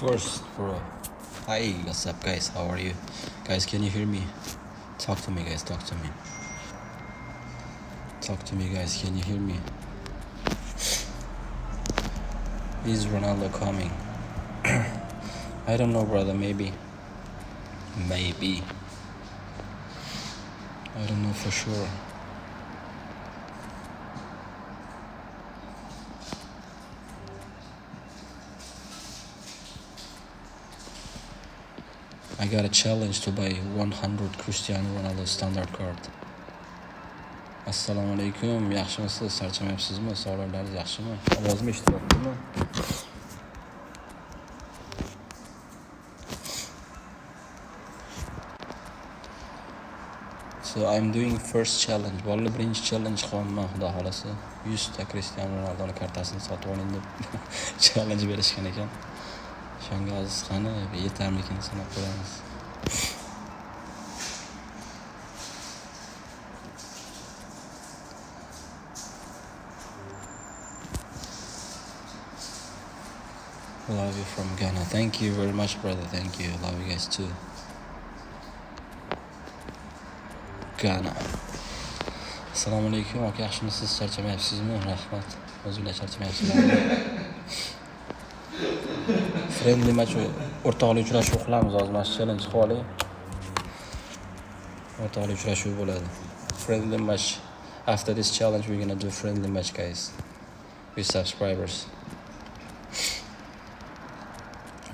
course, bro. Hi, what's up, guys? How are you? Guys, can you hear me? Talk to me, guys. Talk to me. Talk to me, guys. Can you hear me? Is Ronaldo coming? I don't know, brother. Maybe. Maybe. I don't know for sure. I got a challenge to buy 100 Cristiano Ronaldo standard card. Assalomu alaykum. Yaxshimisiz? Charchamayapsizmi? Sog'liqlaringiz yaxshimi? Ovozim eshityaptimi? So I'm doing first challenge. Bolalar birinchi challenge qilyapman, xudo xolasa. 100 ta Cristiano Ronaldo kartasini sotib oling deb challenge berishgan ekan. Shunga hozir qani yetarmikin sanab ko'ramiz. Love you from Ghana. Thank you very much, brother. Thank you. Love you guys too. Ghana. Assalomu alaykum. Aka, yaxshimisiz? Charchamayapsizmi? Rahmat. O'zingizlar charchamayapsizlarmi? Friendly match o'rtoqlik uchrashuv qilamiz hozir. Mana challenge qilib oling. O'rtoqlik uchrashuv bo'ladi. Friendly match. After this challenge we're going to do friendly match, guys. With subscribers.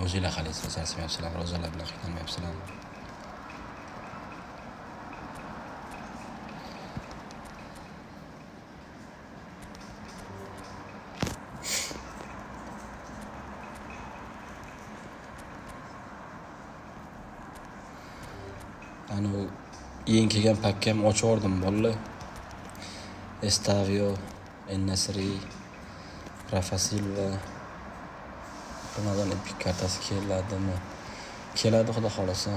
O'zingizlar qalaysiz? Charchamayapsizlarmi? Ro'zalar bilan qiynalmayapsizlarmi? Eng kelgan pakkam ochordim bolalar. Estavio, En-Nasri, Rafa Silva, Ronaldoning epik kartasi keladimi? Keladi, xudo xolasa.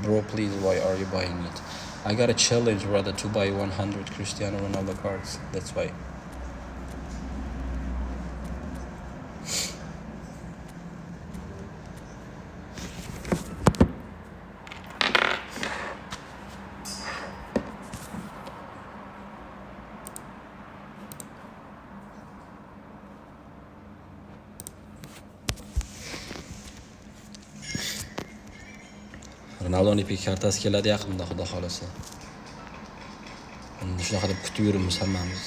Bro, please, why are you buying it? I got a challenge, brother, to buy 100 Cristiano Ronaldo cards. That's why. Ronaldoning epik kartasi keladi yaqinda, xudo xolasa. Uni shunaqa deb kutib yuribmiz hammamiz.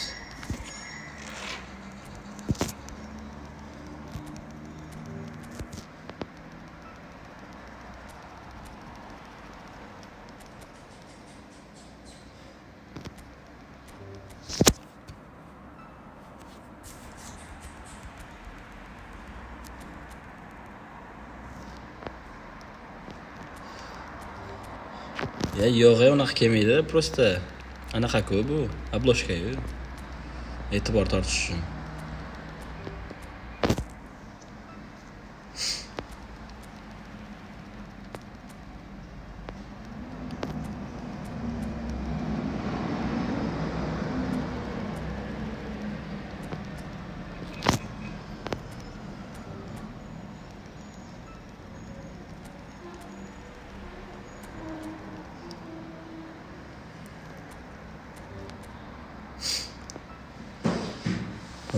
Yo'q, unaqa kelmaydi, prosta anaqa-ku bu, obloshka-yu. E'tibor tortish uchun.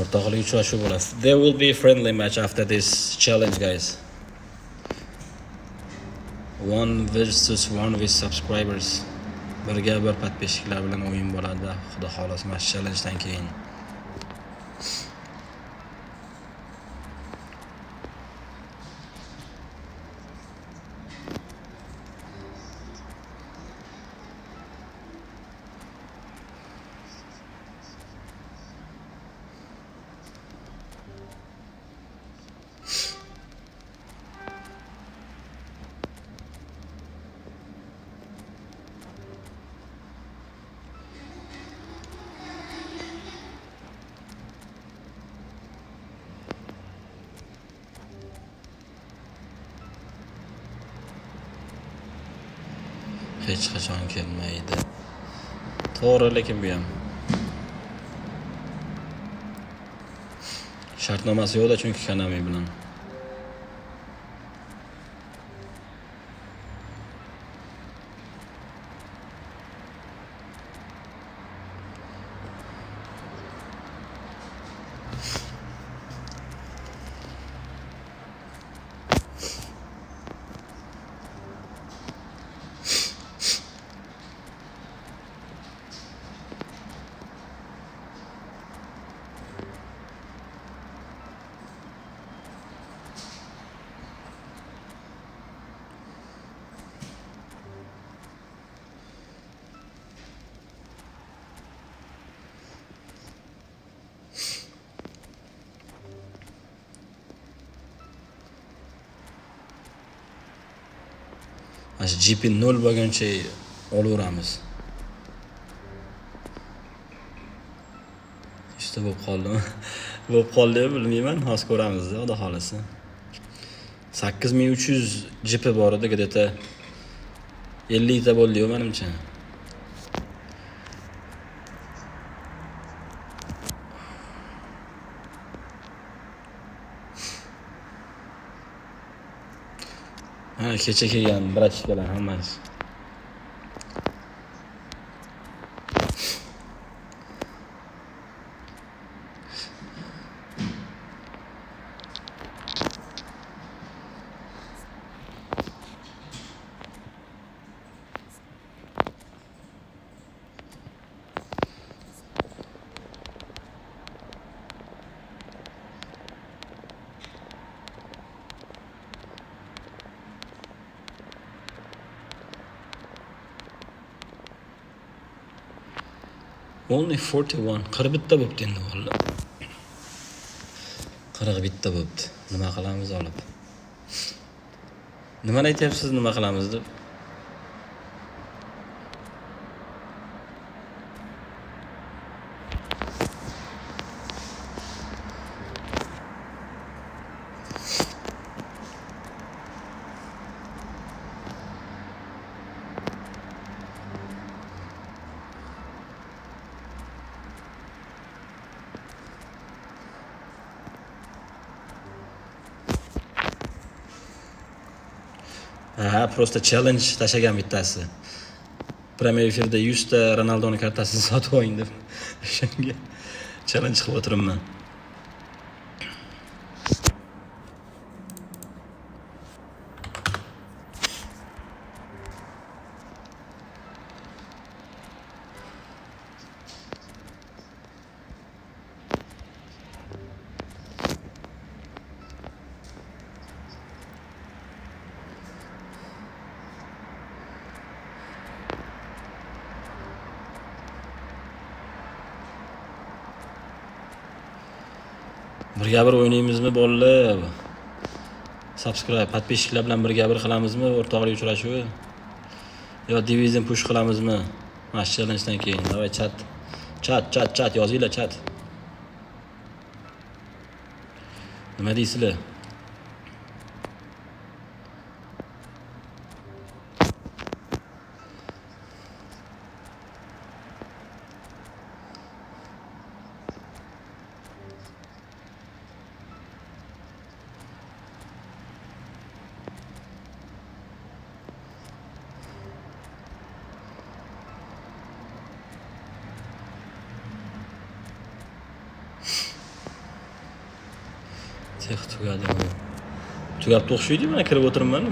O'rtoqlik uchrashuv bo'ladi. There will be a friendly match after this challenge, guys. 1 versus 1 with subscribers. Birga bir podpishchilar bilan o'yin bo'ladi, xudo xolasa, mana challengedan keyin. Hech qachon kelmaydi. To'g'ri, lekin bu ham shartnomasi yo'qda, chunki Konami bilan. Mana shu GP 0 bo'lguncha olaveramiz. İşte bo'lib qoldimi? Bo'lib qoldimi bilmayman, hozir ko'ramiz-da, xudo xolasa. 8300 GP bor edi, где-то 50 ta bo'ldi-yu menimcha. Ha, kecha kelgan bratishkalar hammasi. Only 41. 40 bitta bo'pti endi valla. 40 bitta bo'pti. Nima qilamiz olib? Nimani aytyapsiz, nima qilamiz deb? Ha, просто challenge tashagan bittasi. Premier efirda 100 ta Ronaldoning kartasini sotib oling deb. Shunga challenge qilib o'tiribman. Birga bir o'ynaymizmi bolalar? Subscribe, podpishchilar bilan birga bir qilamizmi o'rtoqlik uchrashuvi? Yo divizion push qilamizmi? Mana shu challengedan keyin. Davay chat yozinglar chat. Nima deysizlar? Tex tugadimi? Tugab to'xshaydi, men kirib o'tiribman.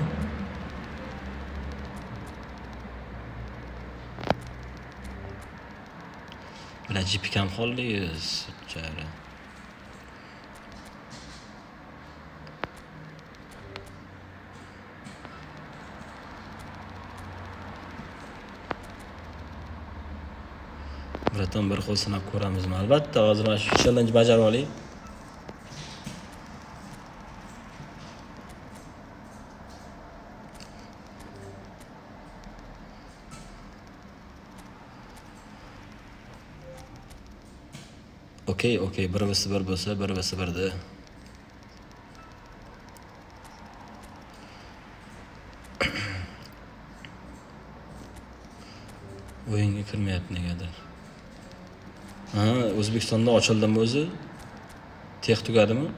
Mana GP kam qoldi, sutchari. Biratan bir qo'l sinab ko'ramizmi? Albatta, hozir mana shu challenge bajarib oling. Okey, bir bo'lsa, birda. O'yinga kirmayapti negadir. Ha, O'zbekistonda ochildimi o'zi? Tex tugadimi?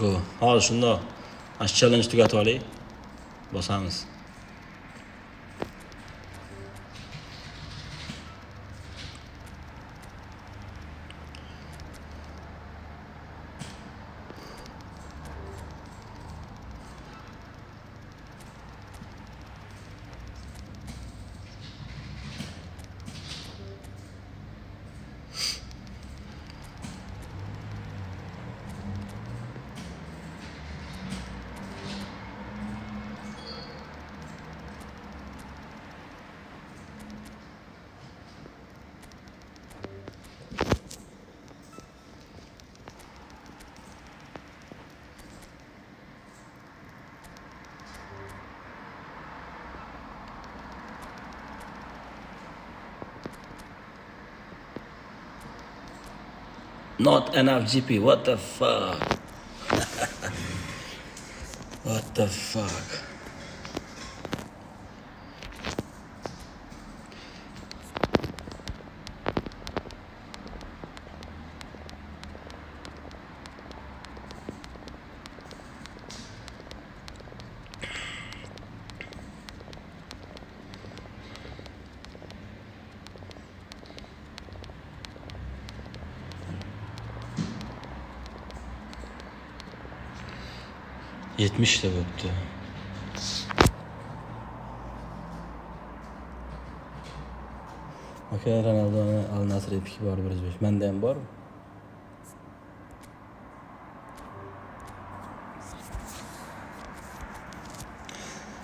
Go. Hozir shundoq. Mana shu challenge tugatib oling. Bosamiz. Not enough GP. What the fuck? What the fuck? Yetmişte böptü. Aka Ronaldo'ni Al Nassr epiki bor 105. Menda ham bor.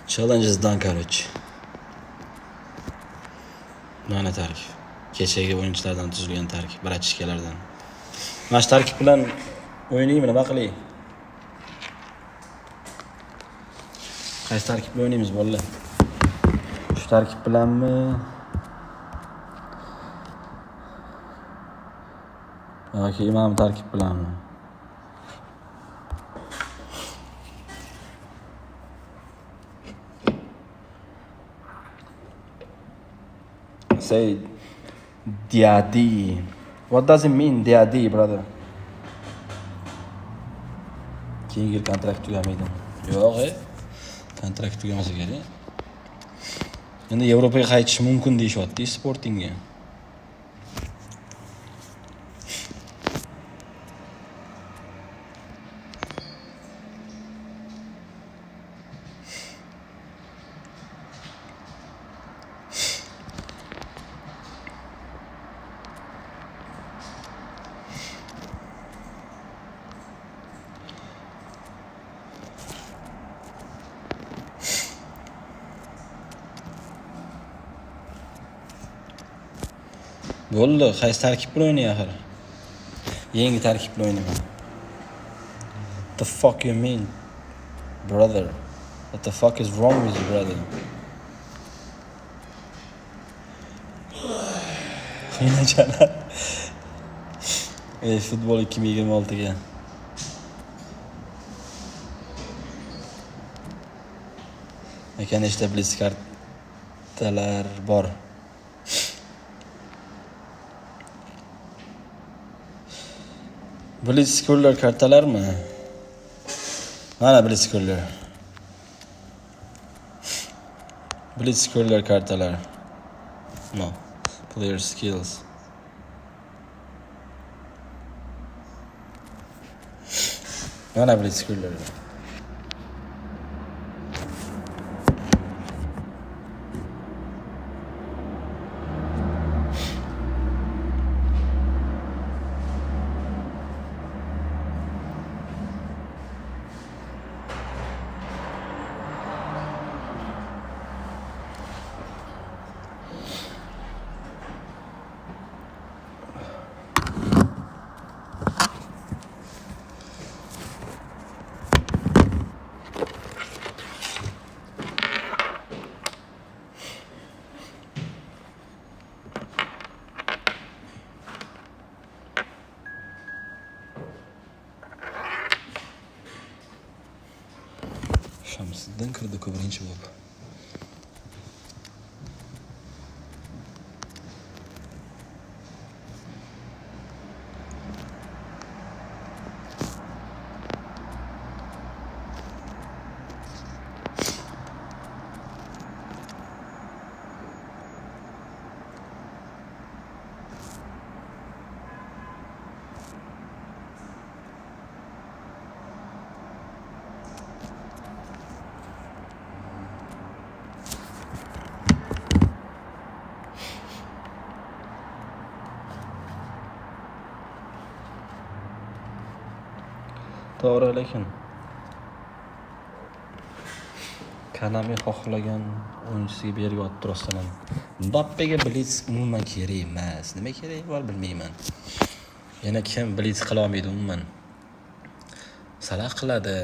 Challenge is done, короче. Mana tarkib. Kechagi o'yinchilardan tuzilgan tarkib, bratishkalardan. Mana shu tarkib bilan o'ynaymi, nima qilay? Qaysi tarkib bilan o'ynaymiz bolalar? Shu tarkib bilanmi? Yoki imam tarkib bilanmi? Say Diadi. What does it mean, Diadi, brother? Keyingi yil kontrakt tugamaydi. Yo'q, kontrakt tugamasa kerak. Endi Yevropaga qaytish mumkin deyishyapti Sportingga. Bo'ldi, qaysi tarkib bilan o'ynay axir? Yangi tarkib bilan o'ynayman. The fuck you mean, brother? What the fuck is wrong with you, brother? Qiynachalar. eFootball 2026 ga. Ekan ishda blitz kartalar bor. Blitzkurlar kartalarmi? Mana blitzkurlar. Blitzkurlar kartalar. No. Player skills. Mana blitzkurlar. Shamsiddin kirdi-ku birinchi bo'lib. To'g'ri, lekin Kanami xohlagan o'yinchisiga beryapti turasdan. Mbappega blitz umuman kerak emas. Nima kerak bor bilmayman. Yana kim blitz qila olmaydi umuman. Salah qiladi.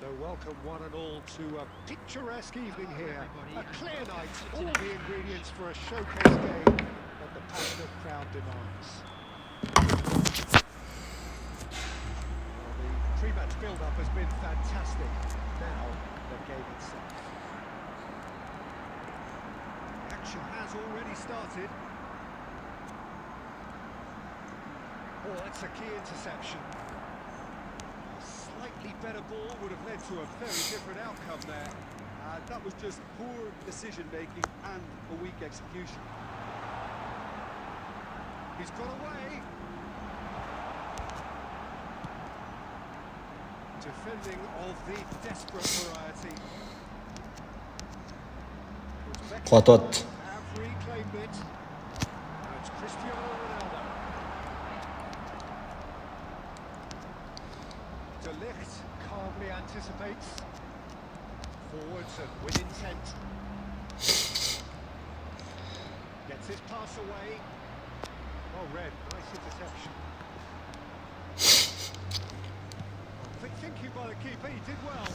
So welcome one and all to a picturesque evening here. A clear night, all the ingredients for a showcase game that the passionate crowd demands. Well, the pre-match build-up has been fantastic. Now, the game itself. Action has already started. Oh, that's a key interception. Slightly better ball would have led to a very different outcome there. That was just poor decision-making and a weak execution. He's got away. Defending of the desperate variety. Qotot. Have reclaimed it. Now it's Cristiano Ronaldo. De Ligt calmly anticipates. Forwards and with intent. Gets his pass away. Well read, nice interception. Thinking by the keeper, he did well.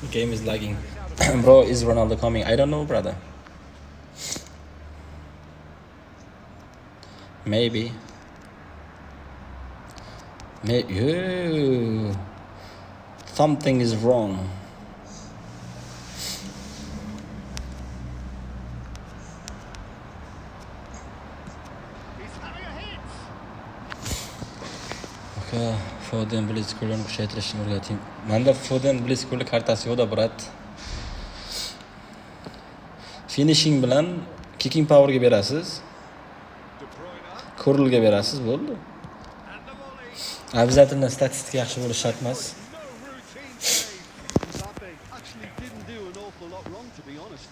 The game is lagging. Bro, is Ronaldo coming? I don't know, brother. Maybe. Something is wrong. He's having a hit. Okay, Foden Blitzkrieg'ni kuchaytirishni o'rgating. Menda Foden Blitzkrieg kartasi yo'qda, brat. Finishing bilan kicking power'ga berasiz. De Bruyne Kurlga berasiz, bo'ldi. and the volley. Обязательно statistika yaxshi bo'lishi shart emas. No routine save. Mbappe actually didn't do an awful lot wrong, to be honest.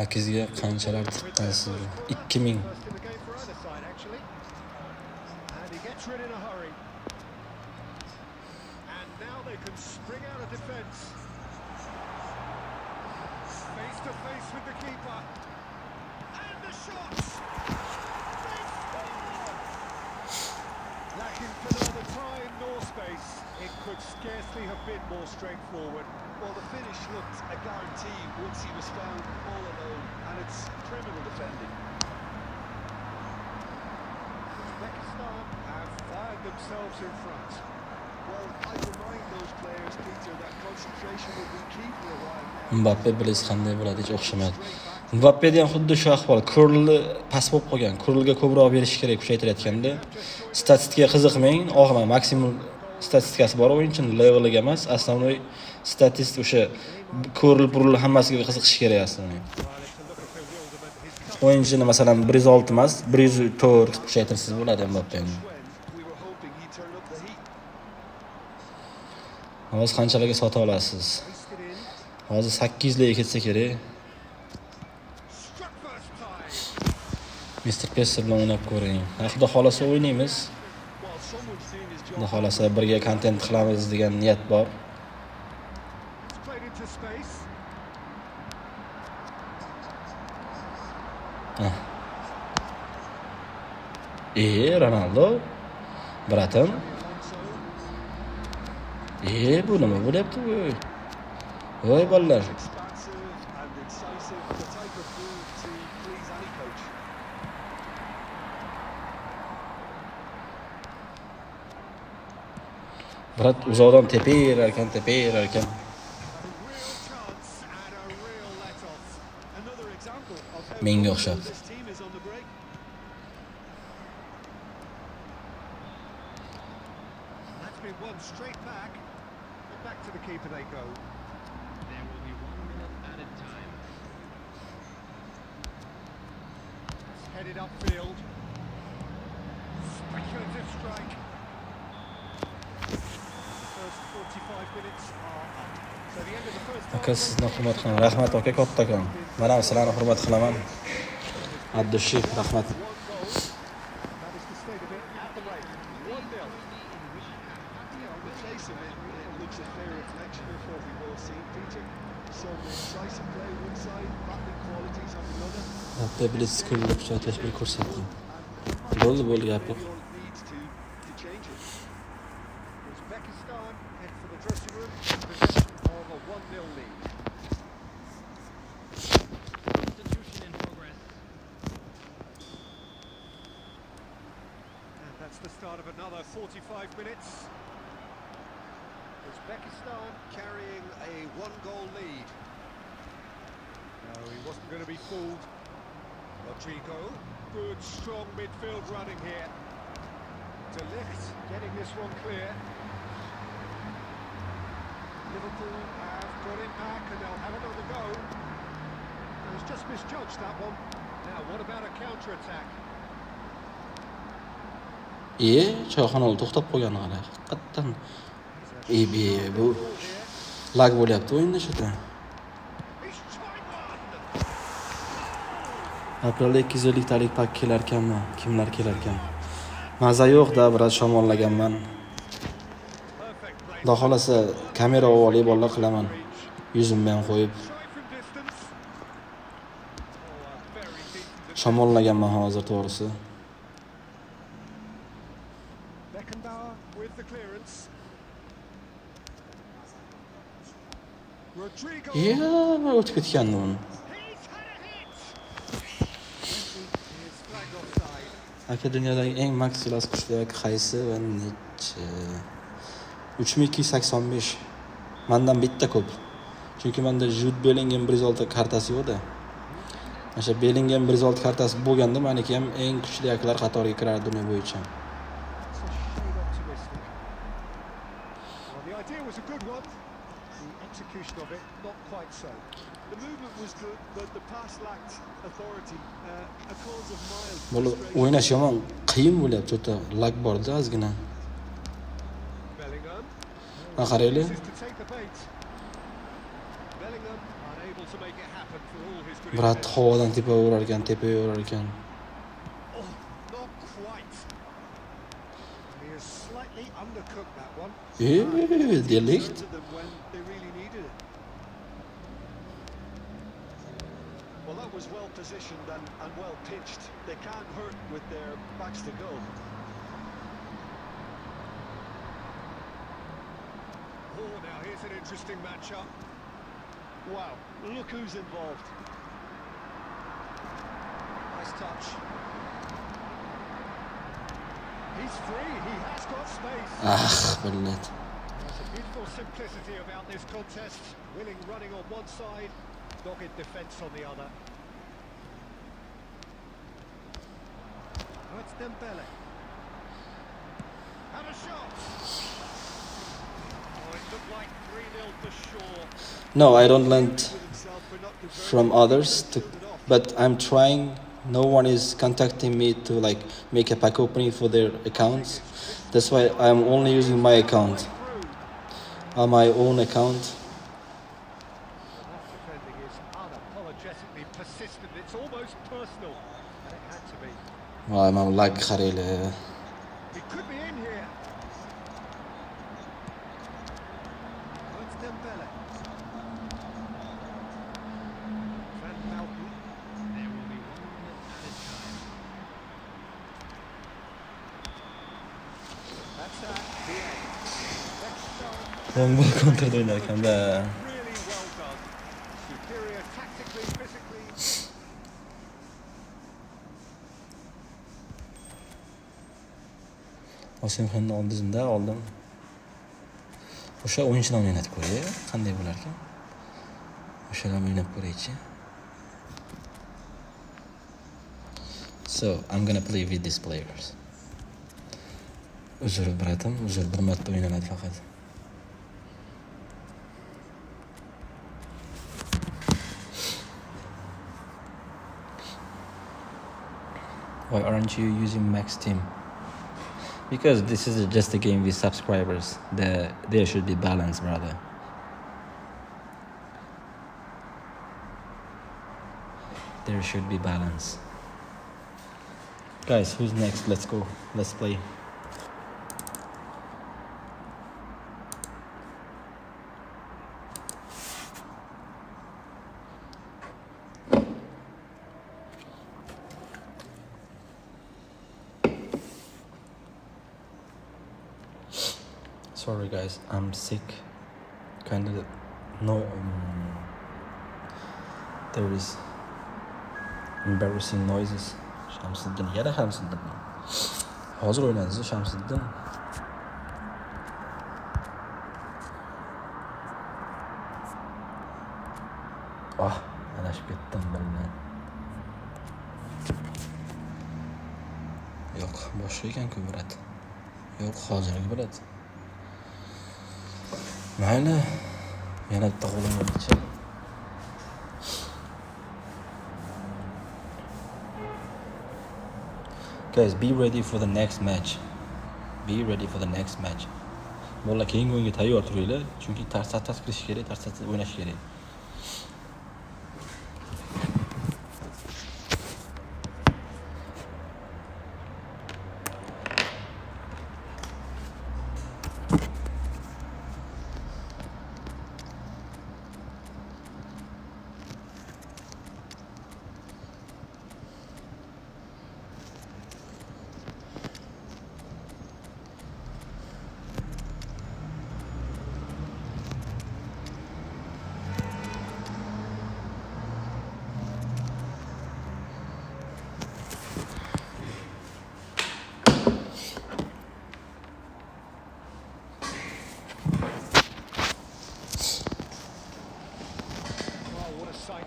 Akizga qanchalar tiqqansiz? 2000. First in the game for either side, actually. And he gets rid in a hurry. And now they can spring out of defence. Face to face with the keeper. And the shots. They score! Lacking for neither time nor space. It could scarcely have been more straightforward. Well, the finish looked a guarantee once he was found all alone, and it's criminal defending. Uzbekistan have fired themselves in front. Well, I remind those players, Peter, that concentration will be key for a while now. Mbappe bilish qanday bo'ladi, hech o'xshamaydi. Mbappeda ham xuddi shu ahvol. Kurlni pas bo'lib qolgan. Kurlga ko'proq berish kerak kuchaytirayotganda. Statistikaga qiziqmang, og'ma maksimum statistikasi bor o'yinchining leveliga emas, основной statistik o'sha kurl hammasiga qiziqish kerak aslida. O'yinchini masalan 106 emas, 104 kuchaytirsiz bo'ladi Mbappeni. We were hoping he'd turn up the heat. Hozir qanchalarga sota olasiz? Placed it in. Hozir 800 larga ketsa kerak. Struck first time. Mr. Pesser bilan o'ynab ko'ring. Xudo xolasa o'ynaymiz. Well, someone's doing his job. Xudo xolasa birga kontent qilamiz degan niyat bor. It's played into space. Ronaldo. Bratim. Alonso. Bu nima bo'lyapti bu? Voy bolalar. Expansive and incisive, the type of move to please any coach. Brat uzoqdan tepayerar ekan. A real chance and a real let-off. Another example of how Menga comfortable o'xshab. this team is on the break. That's been won straight back. And back to the keeper they go. There will be 1 minute added time. It's headed upfield. Speculative strike. The first 45 minutes are up. So the end of the first half. Aka sizni hurmat qilaman. Rahmat aka kattakon. Men ham sizlarni hurmat qilaman. Addushi, rahmat. One goal. That is the state of it at the break. 1-0. On the face of it, it looks a fair reflection of what we've all seen, Peter. Some incisive play one side, battling qualities on the other. Hatto Blitzkrieg'ni kuchaytirish bir ko'rsatdim. Bo'ldi gap yo'q. All it needs to change it. Uzbekistan 45 minutes. Uzbekistan carrying a one-goal lead. No, he wasn't going to be fooled. Rodrigo, good, strong midfield running here. De Ligt getting this one clear. Liverpool have got it back and they'll have another go. He's just misjudged that one. Now, what about a counter-attack? Choyxonalar to'xtab qolgan g'ala. Haqiqatan. Bu lag bo'lyapti o'yinda shu-da. He's tried one! Aprelda 250 talik pak kelar ekanmi? Kimlar kelar ekan? Maza yo'q-da, biroz shamollaganman. Perfect play. Xudo xolasa kamera olib bolalar qilaman. Yuzimni ham qo'yib Try from distance. Oh, a very decent shamollaganman hozir to'g'risi. Beckenbauer with the clearance. Rodrigo. O'tib ketgandi uni. He's had a hit. He's flagged offside. Aka dunyodagi eng maksimal qushlar qaysi va necha? 3285. Mendan bitta ko'p. Chunki menda Jude Bellingham 106 kartasi yo'q-da. O'sha Bellingham 106 kartasi bo'lganda meniki ham eng kuchli aklar qatoriga kirardi dunyo bo'yicha. It's a shade optimistic. Well, the idea was a good one. The execution of it, not quite so. The movement was good, but the pass lacked authority. A cause of mild Bo'li frustration. o'ynash yomon, qiyin bo'lyapti, o'ta lag borda ozgina. Bellingham. Qaraylik. This is to take the bait. Bellingham unable to make it happen for all his good Brat intentions. havodan tepaga urar ekan, Oh, not quite. He has slightly undercooked that one. De Ligt. To them when they really needed it. Well, that was well positioned and well pitched. They can't hurt with their backs to goal. Oh, now here's an interesting matchup. Wow, look who's involved. Nice touch. He's free, he has got space. Billat. There's a beautiful simplicity about this contest. Willing running on one side, dogged defence on the other. Oh, it's Dembele. And a shot! Oh, it looked like 3-0 for sure. No, I don't learn With himself for not converting. from others but I'm trying. No one is contacting me to like make a pack opening for their accounts. That's why I'm only using my account. On my own account. That defending is unapologetically persistent. It's almost personal. And it had to be. Voy, men lag qaraylar. He could be in here. Oh, it's Dembele. Van Mountain. There will be 1 minute added time. That's at the end. Next start. Bomba kontrada o'ynar ekan-da. Really well done. Superior tactically, physically. Osimhenni oldizimda oldim. O'sha o'yinchilarni o'ynatib ko'ray, qanday bo'lar ekan? O'shalarni o'ynab ko'raychi. So, I'm gonna play with these players. Uzr bratim, uzr, bir marta o'ynaladi faqat. Why aren't you using Max Team? Because this is just a game with subscribers. There should be balance, brother. There should be balance. Guys, who's next? Let's go. Let's play. Sorry guys, I'm sick. Kind of there is embarrassing noises. Shamsiddin yana ham sindirman. Hozir o'ynadi Shamsiddin. Adashib ketdim bilmay. Yo'q, boshqa ekan-ku Murat. Yo'q, hozirgi Murat. Mayli. Yana bitta qo'lim bo'ldi-chi. Guys, be ready for the next match. Be ready for the next match. Bolalar keyingi o'yinga tayyor turinglar, chunki tars-tars kirish kerak, tars-tars o'ynash kerak.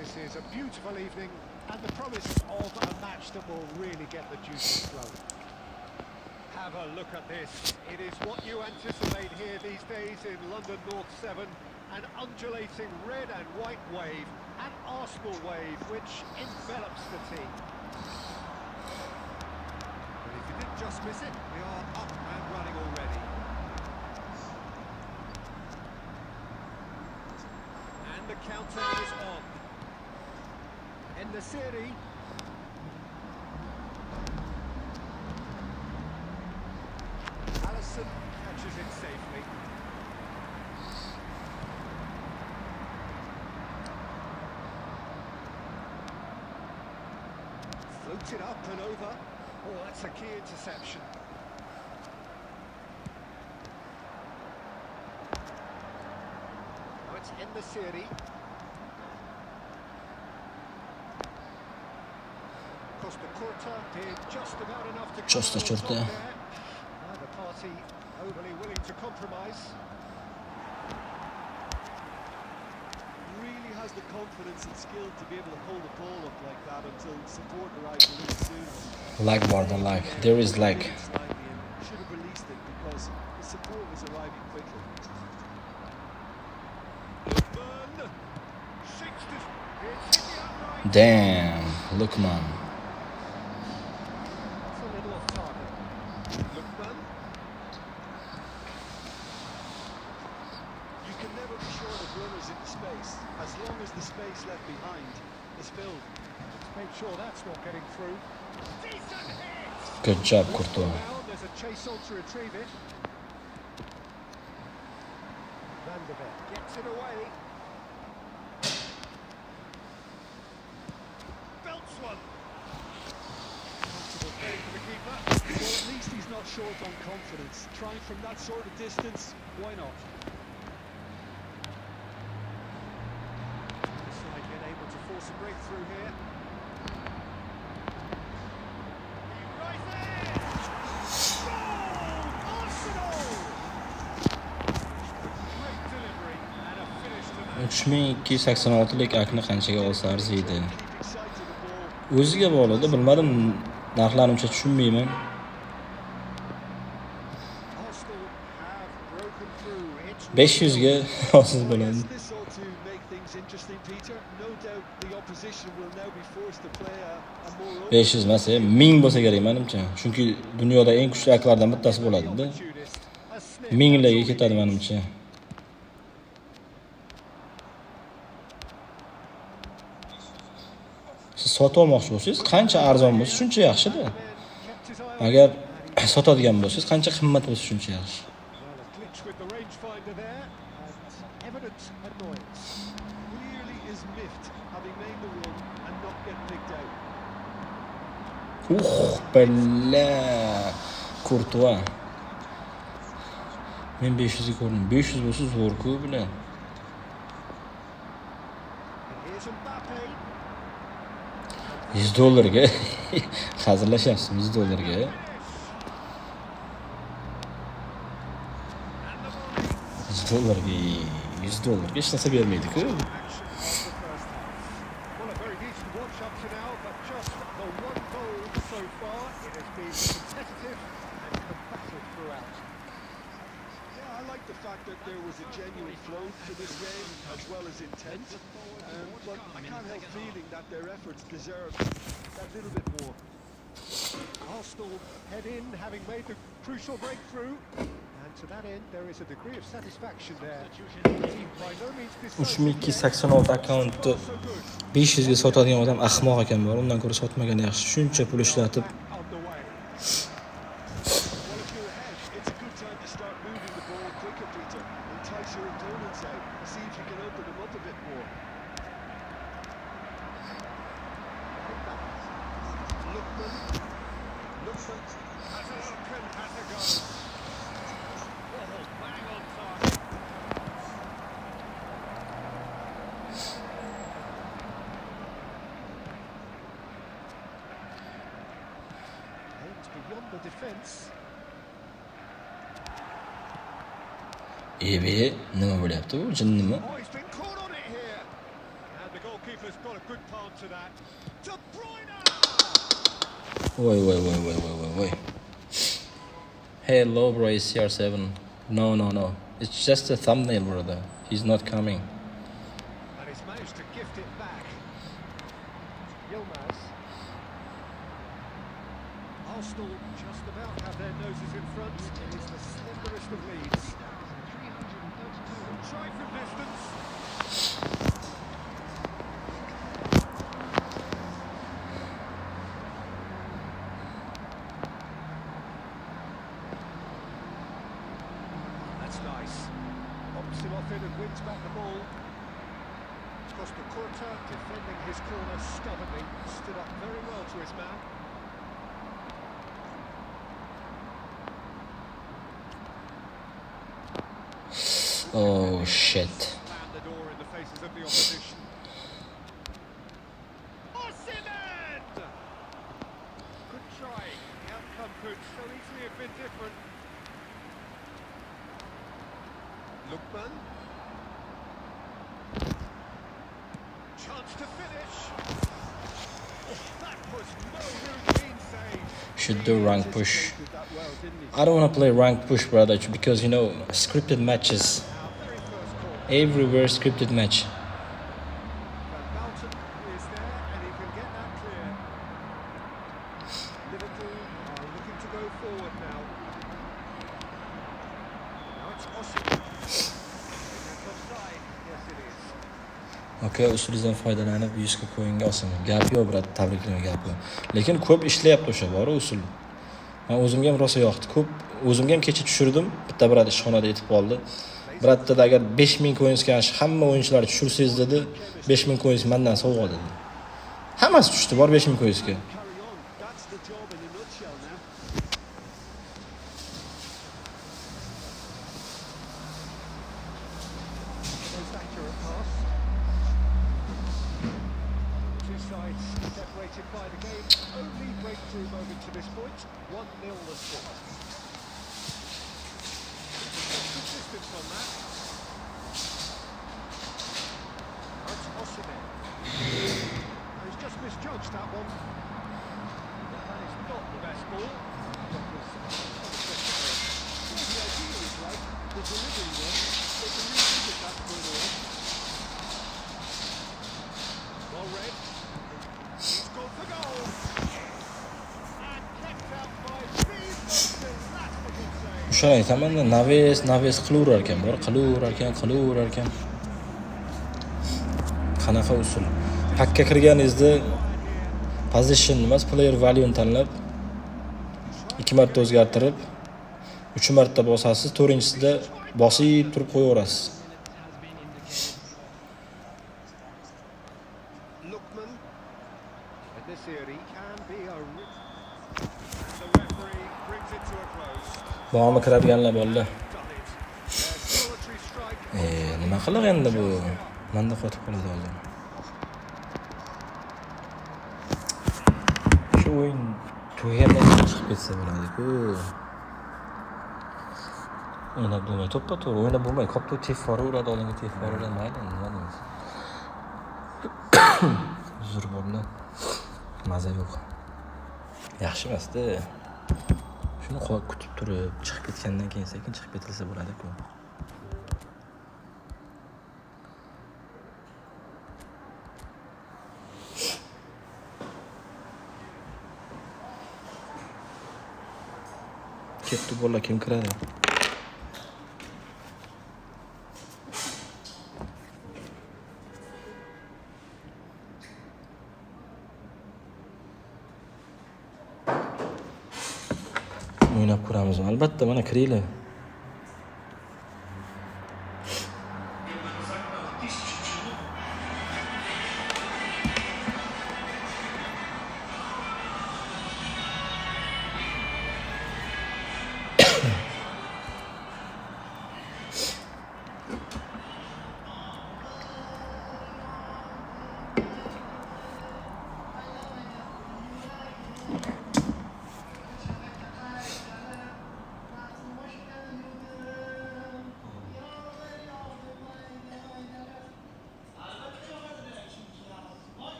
This is a beautiful evening and the promise of a match that will really get the juices flowing. Have a look at this. It is what you anticipate here these days in London North 7. An undulating red and white wave, an Arsenal wave which envelops the team. But if you didn't just miss it, we are up and running already. And the countdown is on. In the series. Alisson catches it safely. Floats it up and over. Oh, that's a key interception. Now it's in the series. Just a short there. Neither party overly willing to compromise. Really has the confidence and skill to be able to hold the ball up like that until support arrives really soon. Lag var da lag. There is lag. Should have released it because the support was arriving quickly. Damn, Lookman. As long as the space left behind is filled. Let's make sure that's not getting through. Decent hit! Good job, Courtois. There's a chase on to retrieve it. Van der Beek gets it away. Belts one. Comfortable play for the keeper. Well, at least he's not short on confidence. Trying from that sort of distance, why not? Force a breakthrough here. Right there! Goal! Arsenal! Great delivery and a finish to match. 3286lik akni qanchaga olsa arziydi. O'ziga bog'liq, bilmadim, narxlarimcha tushunmayman. Arsenal have broken through. 500 ga hozir bo'ladi. Interesting, Peter. No doubt the opposition will now be forced to play a more 500 emas, 1000 bo'lsa kerak menimcha. Chunki dunyoda eng kuchli aklardan bittasi bo'ladi-da. 1000 larga ketadi menimcha. Siz sotib olmoqchi bo'lsangiz, qancha arzon bo'lsa shuncha yaxshi-da. Agar sotadigan bo'lsangiz, qancha qimmat bo'lsa shuncha yaxshi. Bella Courtois. Men 500 ga ko'rdim. 500 bo'lsa zo'r-ku bilan. $100 ga hazırlashyapsiz $100 ga. $100 $100 hech narsa bermaydi-ku. Action of the first half. Well, a very decent watch up to now, but just the one goal so far. It has been competitive and combative throughout. Yeah, I like the fact that there was a genuine flow to this game as well as intent. But I can't help feeling that their efforts deserve that little bit more. Arsenal head in, having made the crucial breakthrough. And to that end, there is a degree of satisfaction there. By no means deserving yet. 3286 akkauntni 500 ga sotadigan odam ahmoq ekan, bor. Undan ko'ra sotmagan yaxshi. Shuncha pul ishlatib. Underway. Well, if you're ahead, it's a good time to start moving the ball quicker, Peter. Entice your opponents out. See if you can open them up a bit more. Lookman has a look and has a go. Oh, bang on target. Aims beyond the defence. Nima bo'lyapti bu? Jinnimi? Oh, he's been caught on it here. And the goalkeeper's got a good palm to that. De Bruyne! Voy. Hello, bro, it's CR7. No. It's just a thumbnail, brother. He's not coming. And he's managed to gift it back. Yilmaz. Arsenal just about have their noses in front. It is the slenderest of leads. Try from distance. That's nice. Pops him off in and wins back the ball. Costa Curta defending his corner stubbornly. Stood up very well to his man. Oh shit. Slammed the door in the faces of the opposition. Osimhen! Good try. The outcome could so easily have been different. Lookman. Chance to finish. Oh, that was no routine save. Should do rank push. Did that well, didn't he? I don't want to play rank push, brother, because scripted matches. Our very first call. Everywhere scripted match. Van Mountain is there and he can get that clear. Liverpool are looking to go forward now. Now it's Osimhen. That's offside. Yes, it is. Okay, usulingizdan foydalanib 100 ga qo'yinga Osimhen. Gap yo'q, brat, tabriklama gap yo'q. Lekin ko'p ishlayapti o'sha bor usul. Men o'zimga ham rosa yoqdi. Ko'p o'zimga ham kecha tushirdim. Bitta brat ishxonada yetib qoldi. Brat dedi, agar 5000 coinsga hamma o'yinchilar tushirsangiz dedi, 5000 coins mendan sovg'a dedi. Hammasi tushdi, bor 5000 coinsga. Carry on. That's the job in a nutshell now. Most accurate pass. Two sides separated by the game. Only breakthrough moment to this point. 1-0 the score. Good distance on that. That's Osimhen. He's just misjudged that one. That is not the best ball. That was The idea is right. The delivery one, they can revisit that further on. well read. He's gone for goal. And kept out by Steve Wilson. That's the good save. O'shani aytaman-da, naves qilaverar ekan, bor, qilaverar ekan. Qanaqa usul? Pakka kirganingizda position emas, player value ni tanlab 2 marta o'zgartirib 3 marta bosasiz, 4-chisida bosib turib qo'yaverasiz. Lookman. In this area, he can be a... And the referee brings it to a close. Bo'g'imi kiradiganlar bolalar. Done it. Their solitary strike. Nima qiliq endi bu? Menda qotib qoladi hozir. Shu o'yin tugagandan chiqib ketsa bo'ladi-ku. O'ynab bo'lmay, to'ppa-to'g'ri o'ynab bo'lmay, qopda tefori uradi, oldinga tefori uradi, mayli, nima deymiz. Uzr bo'ldi. Maza yo'q. Yaxshi emas-da. Shuni kutib turib, chiqib ketgandan keyin sekin chiqib ketilsa bo'ladi-ku. Ketdi bola, kim kiradi? O'ynab ko'ramizmi? Albatta, mana kiringlar.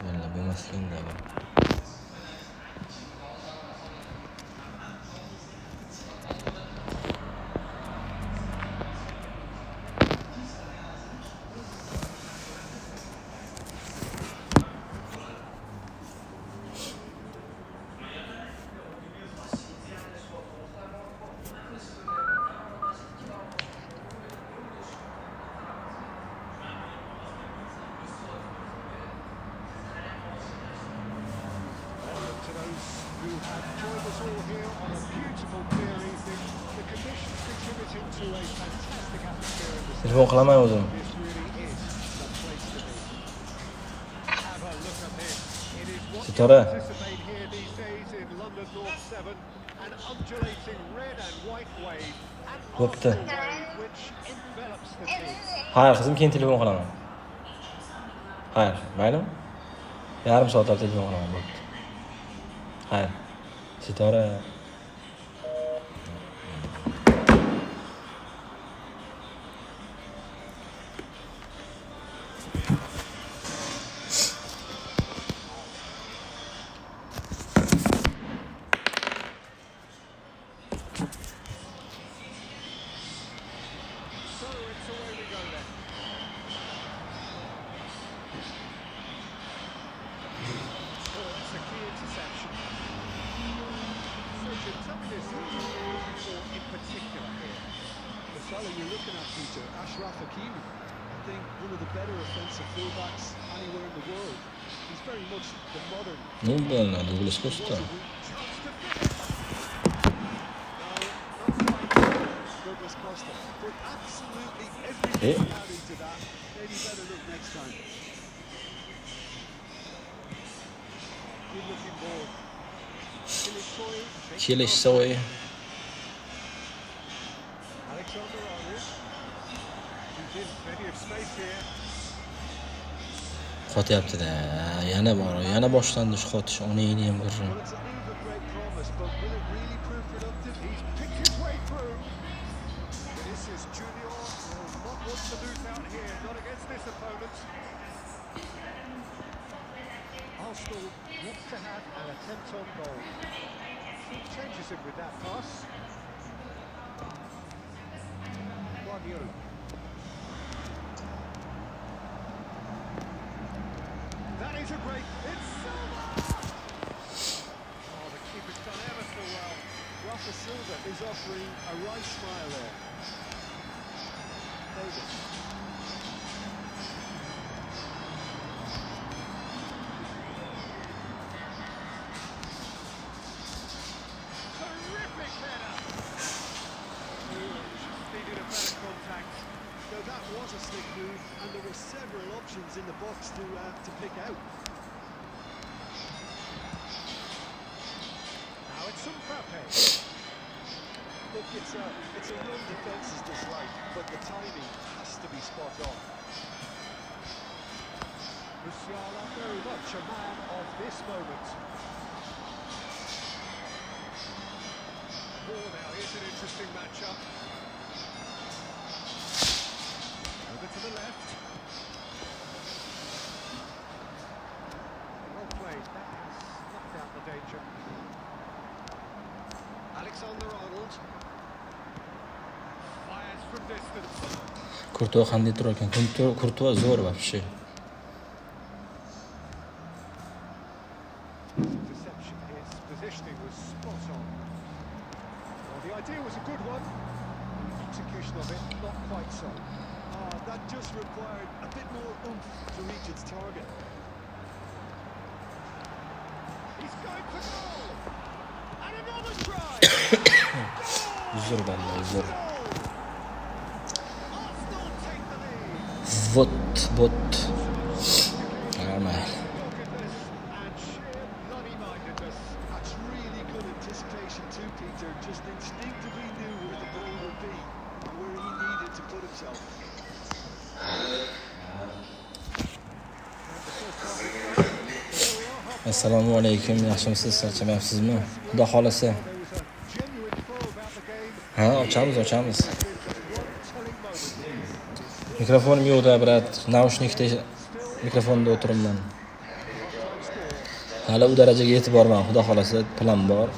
Valla bo'lmasligini bilaman. To those who have joined us all here on a beautiful clear evening, the conditions contributing to a fantastic atmosphere in the Telefon qilaman o'zim. This really is the place to be. Have a look at this. It is what you Sitora. anticipate here these days in London North 7, an undulating red and white wave, an Bo'pti. Arsenal wave which envelops the team. Hayır, qizim, keyin telefon qilaman. Hayır, maylimi? Yarim soatda telefon qilaman, bo'pti. Hayır. Sitora. So it's away we go then. Oh, it's a key interception. So Jim, tell me this, who are you looking for in particular here? The fella you're looking at, Peter, Ashraf Hakimi. I think one of the better offensive fullbacks anywhere in the world. He's very much the modern. Nu bo'ldi, Douglas Costa. Chance to finish. Douglas Costa put absolutely Eh? everything out into that. Maybe better look next time. Good looking ball. Chilish soy. Alexander Arnold. He's in plenty of space here. Qotyapti-da. Yana boshlandi shu qotish. Oningni ham ko'rdim. Well, it's a move of great promise, but will it really prove productive? He's picked his way through. Vinicius Junior will not want to lose out here, not against this opponent. Arsenal wants to have an attempt on goal. He changes him with that pass. Guardiola. That is a great... It's Rafa Silva is offering a right smile there. Davis. Terrific header. Needed a better contact. So that was a slick move, and there were several options in the box to pick out. Now it's Mbappe. Look, it's a run defence's dislike, but the timing has to be spot on. Musiala very much a man of this moment. Oh, now here's an interesting matchup. Over to the left. Well played. That has knocked out the danger. Alexander-Arnold fires from distance. Kurtuva qanday turar ekan? Kurtuva zo'r вообще. Deception, his positioning was spot on. Well, the idea was a good one. Execution of it, not quite so. That just required a bit more oomph to reach its target. He's going for goal! And another try! Zo'r balla, zo'r. Arsenal take the lead! Bot. Amal. Look at this, and sheer bloody-mindedness. That's really good anticipation too, Peter. Just instinctively knew where the ball would be and where he needed to put himself. Assalomu alaykum. Yaxshimisiz? Charchamayapsizmi? Xudo xolasa. There was a genuine flow about the game. Ha, ochamiz. Just one telling moment. Mikrofonim yo'qda, brat. Naushnikda mikrofonda o'tiribman. Hali u darajaga yetib borman. Xudo xolasa, plan bor.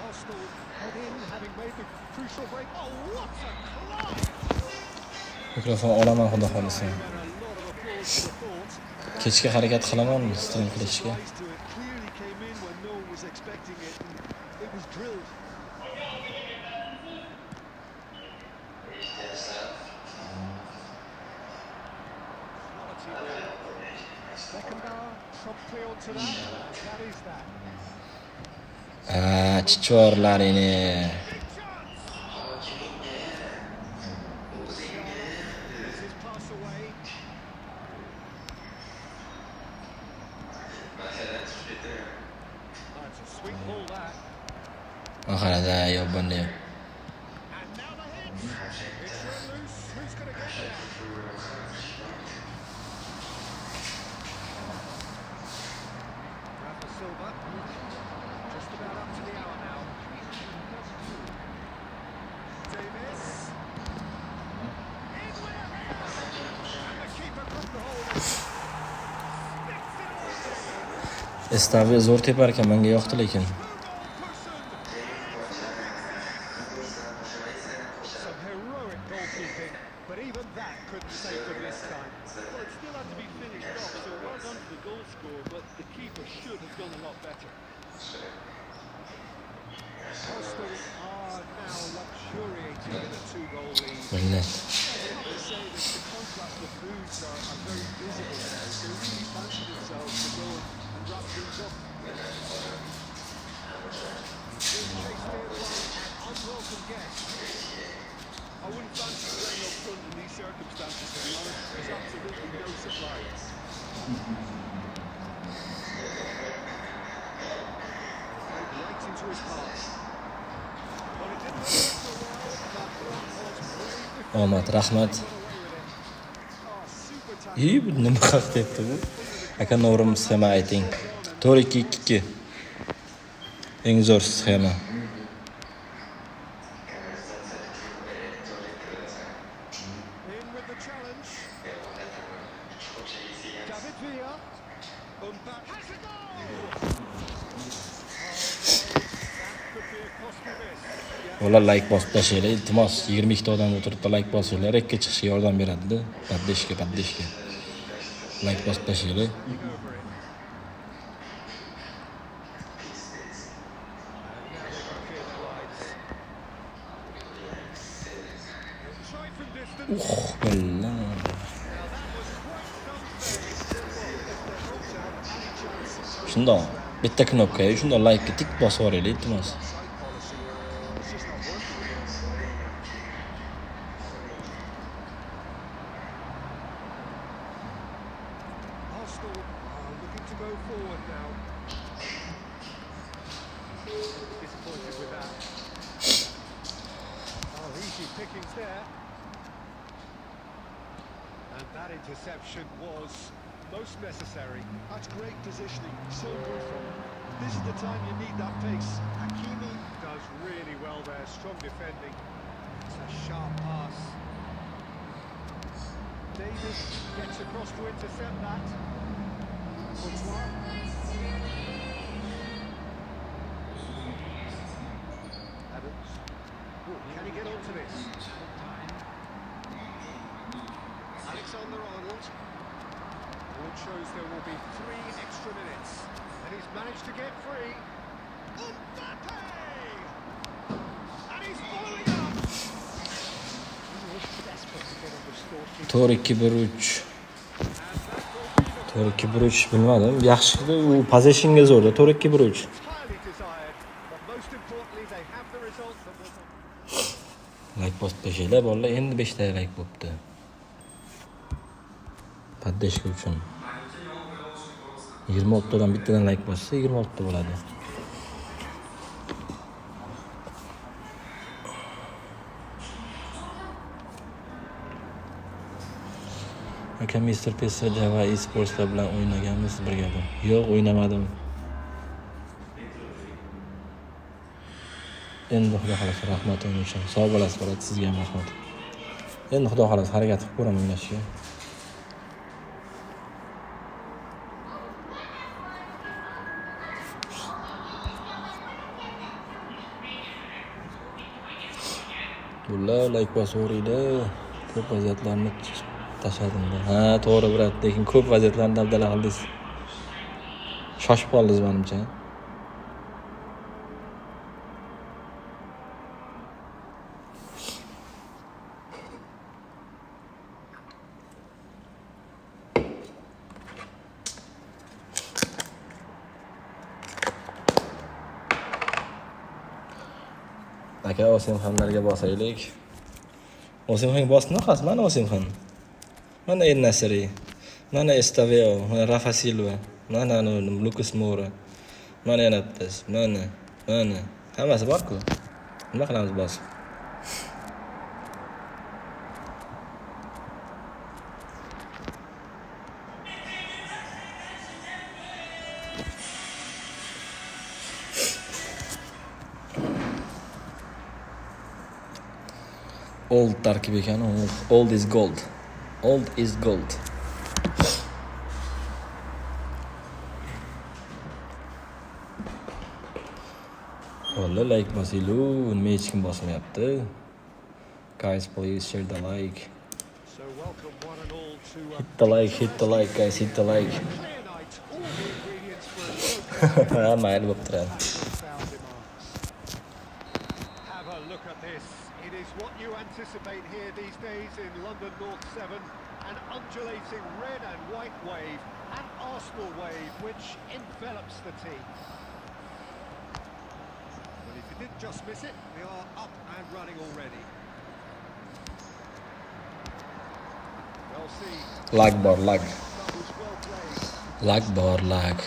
Arsenal head in, having made the crucial break. Oh, what a climb! Mikrofon olaman, xudo xolasa. And a lot of applause for the thought. Kechga harakat qilaman stream qilishga. Clearly came in when no one was expecting it, and it was drilled. Quality there. Beckenbauer promptly onto that. That is that. Chichorlarini. Big chance! This is pass away. That's a sweet ball that. Oxirida yobbandi. And now the hit. It's let loose. Who's going to get there? Rafa Silva. Just about up to the hour now. Davis. In with a header. And the keeper couldn't hold it. Sticks it all. Estavi zo'r tepar ekan, menga yoqdi lekin. Some heroic goalkeeping, but even that couldn't save them this time. Well, it still had to be finished off, so well done for the goal score, but the keeper should have done a lot better. Arsenal are now luxuriating in a two-goal lead. Millat. I have to say that the contrast of moods are very visible. They really fancy themselves to go and wrap things up. Chased in by an unwelcome guest. I wouldn't fancy playing up front in these circumstances, to be honest. There's absolutely no supply. Right into his pass. But it didn't work so well. That one was bravely Omad, rahmat. got away with it. Oh, super tackle. Bu nima qilib debdi bu? Aka no'g'rimi sxema ayting. 4-2-2. Eng zo'r sxema. In with the challenge. David Villa. Mbappe has a goal! Oh, no, that could be a costly miss. Ular like bosib tashlaylar, iltimos 22 ta odam o'tiribdi, like bosinglar, ikki chiqishga yordam beradi-da. Paddeshga. Like bosib tashlaylar. Standing over it. And now they can clear their lines. They'll try from distance. Bella. Now that was quite some save. Well, if they hope to have any chance. Shundoq, bitta knopkaga shundoq like tik bosib yuboraylik, iltimos. Side policy, it's just not working. Arsenal are looking to go forward now. Disappointed with that. Oh, easy pickings there. And that interception was most necessary. That's great positioning, so good from him. This is the time you need that pace. Hakimi does really well there, strong defending. It's a sharp pass. Davis gets across to intercept that. Courtois. Adams. Oh, can he get onto this? Alexander-Arnold. Well, it shows there will be 3 extra minutes. And he's managed to get free. Mbappe! And he's following up! Desperate to get on the score. To'g'ri 2-1-3. To'g'ri 2-1-3 bilmadim. Yaxshi, u possessionga zo'rda. To'g'ri 2-1-3. Highly desired, but most importantly they have the result that was on. Like bosib tashlaylar, bolalar endi 5 ta like bo'pti. Paddeshka uchun 26 tadan bittadan like bossa 26 ta bo'ladi. Aka Mr. PSG va eSportslar bilan o'ynaganmiz birga. Yo'q, o'ynamadim. Endi xudo xolasa rahmat o'yin uchun. Sog' bo'lasiz, bola, sizga ham rahmat. Endi xudo xolasa harakat qilib ko'raman o'ynashga. Ular like bosaveringlar. Ko'p vaziyatlarni tashladim-da. Ha, to'g'ri brat, lekin ko'p vaziyatlarni dabdala qildingiz. Shoshib qoldingiz menimcha. Aka Osimxonlarga bosaylik. Osimxonga bosdimi xas? Mana Osimxon. Mana El Nasri. Mana Estaveo, mana Rafa Silva, mana Lucas Moura. Mana yana bittasi. Mana. Hammasi bor-ku. Nima qilamiz bosib? Old tarkib ekan, old is gold. Old is gold. Valla like bosilu, nima hech kim bosmayapti. Guys, please share the like. So welcome one and all to Hit the like guys, hit the like. clear night. All the ingredients for a showcase. Ha, mayli bo'p turadi. Profound demands. Have a look at this. It is what you anticipate here these days in London North 7. An undulating red and white wave, an Arsenal wave which envelops the team. But if you did just miss it, we are up and running already. Well seen. Lag bor, lag. That was well played. Lag bor, lag.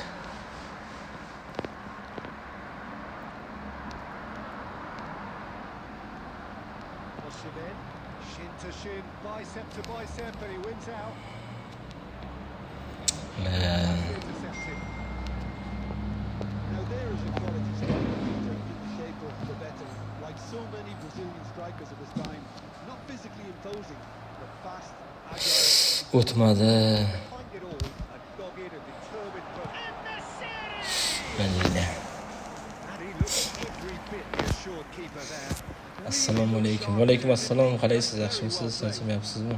Osimhen, shin to shin, bicep to bicep, and he wins out. Intercepted. Now there is a quality striker in the shape of the veteran. Like so many Brazilian strikers of his time, not physically imposing, but fast, agile. O'tmadi. Find it all, a dogged and determined. Menina. And he looks every bit reassured keeper there. Assalomu alaykum. Va alaykum assalom. Qalaysiz? Yaxshimisiz? Charchamayapsizmi?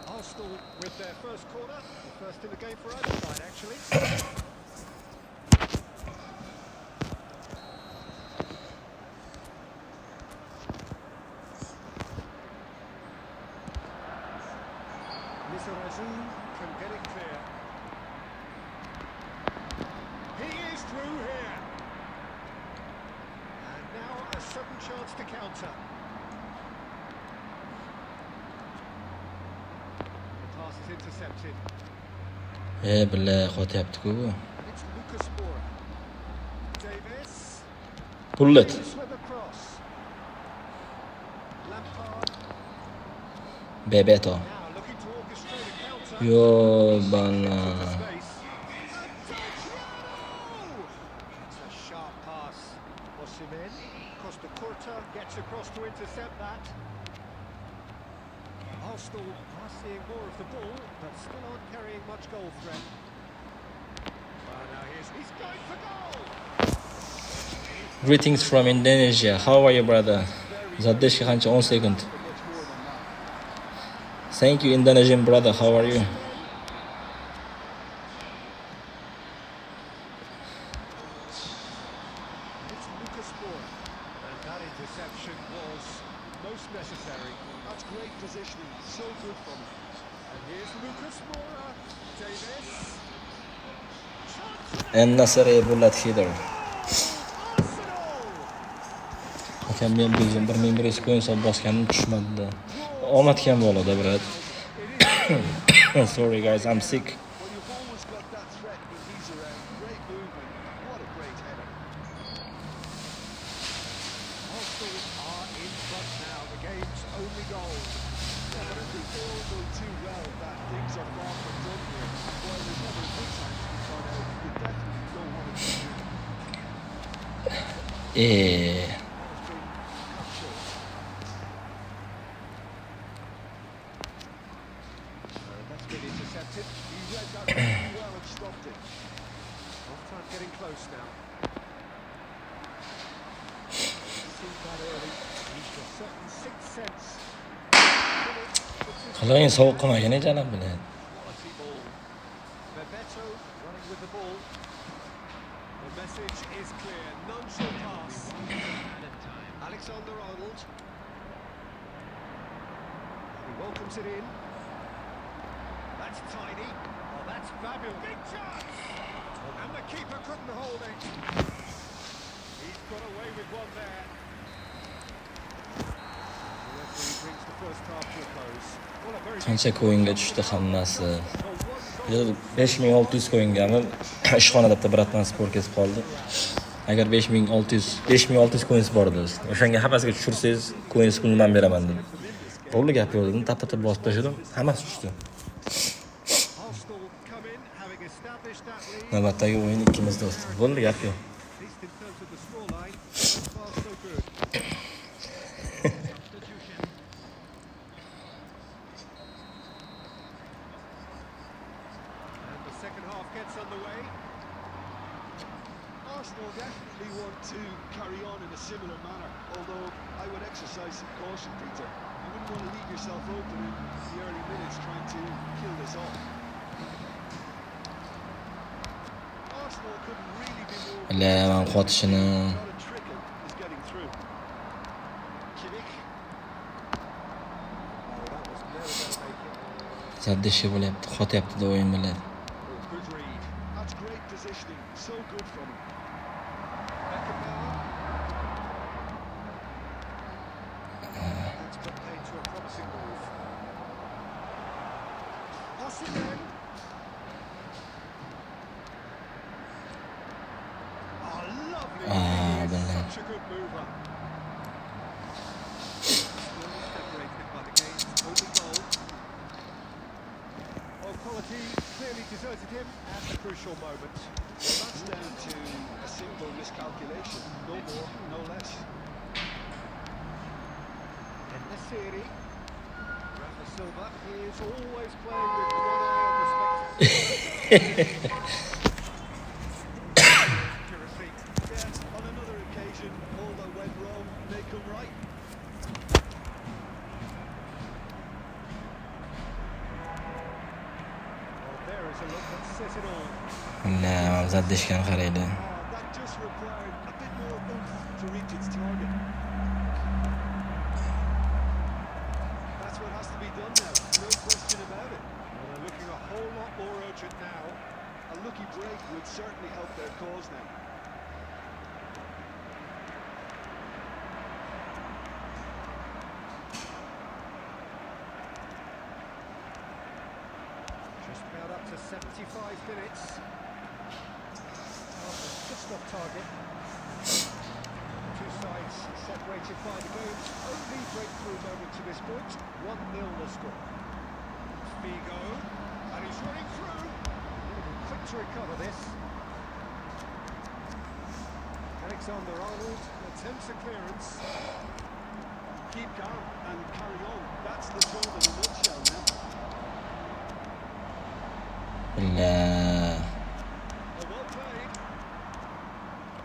Arsenal with their first corner, the first in the game for either side, actually. Lizarazu can get it clear. He is through here. And now a sudden chance to counter. The pass is intercepted. Billah, qo'tyapti-ku bu. And it's Lucas Moura. Davis. Bullet. Swim across. Lampard. Bebeto. Now looking to orchestrate a counter. Yo, bana. Space. It's a sharp pass. Osimhen. Costa Curta gets across to intercept that. Arsenal are seeing more of the ball, but still aren't carrying much goal threat. Now he's going for goal. Greetings from Indonesia. How are you, brother? Zaddeshga qancha 10 sekund. Thank you, Indonesian brother. How are you? It's Lucas Moura. And that interception was most necessary. That's great positioning, so good from him. And here's Lucas Moura. Davis. An-Nasr bullet header. Arsenal! Akam men bizning 1100 coin hisob bosganim tushmadi. Omad kam bo'ladi, brat. Sorry guys, I'm sick. Well, you've always got that threat when he's around. Great movement. What a great header. Arsenal are in front now. The game's only goal. Yeah, but I think they all know too well that things are far from done here. While there's never a good time to be caught out, you definitely don't want to do it. That's been intercepted. He read that really well and stopped it. Half-time getting close now. See that early. He's got certain sixth sense. Qiling sovuq qilmagan ekan bilan. Quality ball. Bebeto running with the ball. The message is clear. None shall pass. Added time. Alexander-Arnold. He welcomes it in. That's tiny. Oh, that's fabulous. Big chance! And the keeper couldn't hold it. He's got away with one there. The referee brings the first half to a close. Well, a very Qancha coinga tushdi hammasi. 5600 coingami ishxonada bitta brat transport kesib qoldi. Agar 5600 coins bor edi. O'shanga hammasiga tushirsangiz, coins pulni men beraman dedi. Bo'ldi gap yo'q dedim, tap bosib tashladim, hammasi tushdi. Arsenal come in, having established that lead. Navbatdagi o'yin ikkimiz do'st. Bo'ldi gap yo'q. At least in terms of the scoreline, so far so good. Substitution. And the second half gets underway. Arsenal definitely want to carry on in a similar manner, although I would exercise some caution, Peter. You wouldn't want to leave yourself open in the early minutes trying to kill this off. Arsenal couldn't really be more... Bilaman qotishini. Not a trickle is getting through. Kimmich. Oh, that was never going to make it. Zaddeshi bo'lyapti, qotyapti o'yin bilan. Oh, good read. That's great positioning, so good from him. Beckenbauer. That's put paid to a promising move. Osimhen. Oh, lovely. He is Billah. such a good mover. Still separated by the game's only goal. Well, quality clearly deserted him at the crucial moment. Well, that's down to a simple miscalculation. No more, no less. And Nasiri. Rafa Silva, he is always playing with one eye on the spectacle. Accuracy. to look and set it all. La, mavzat deshgan qaraydi. That just required a bit more oomph to reach its target. That's what has to be done now, no question about it. Well, they're looking a whole lot more urgent now. A lucky break would certainly help their cause now. Just about up to 75 minutes. Just off target. Two sides separated by the game's only breakthrough moment to this point. 1-0 the score. Figo, and he's running through. Quick to recover this. Alexander-Arnold attempts a clearance. Keep calm and carry on. That's the goal in a nutshell now. La, Well played.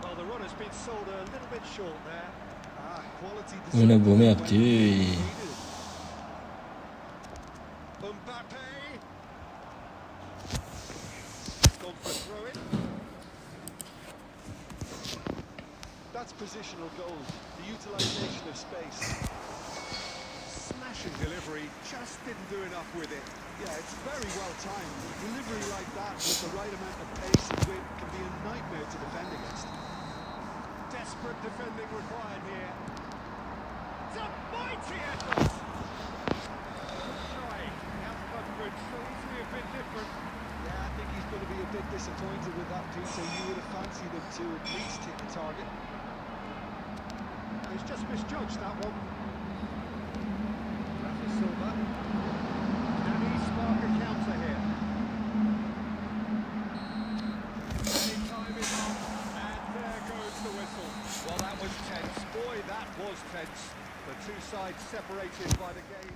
Well, the run has been sold a little bit short there. Quality buni deserved bo'lmayapti. when needed. Mbappe. Gone for a throw-in. That's positional goal, the utilisation of space. Smashing delivery, just didn't do enough with it. Yeah, it's very well timed. Delivery like that with the right amount of pace and width can be a nightmare to defend against. Desperate defending required here. It's a mighty effort! Try. Out of 100, so easily a bit different. Yeah, I think he's going to be a bit disappointed with that, Peter. You would have fancied him to at least hit the target. He's just misjudged that one. Rafa Silva. Can he spark a counter here? Any time is up, and there goes the whistle. Well, that was tense. Boy, that was tense. The two sides separated by the game.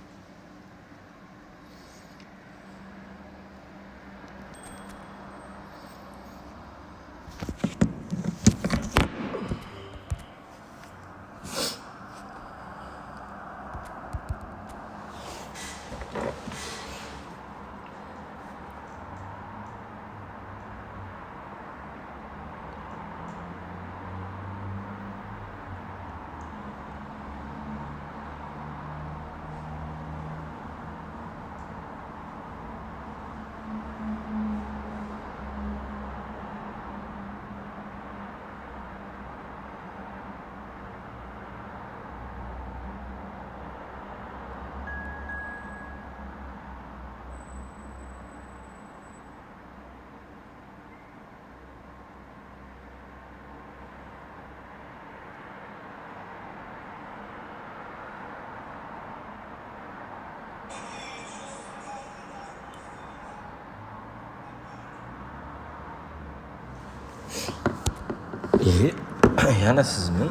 Yana sizmi?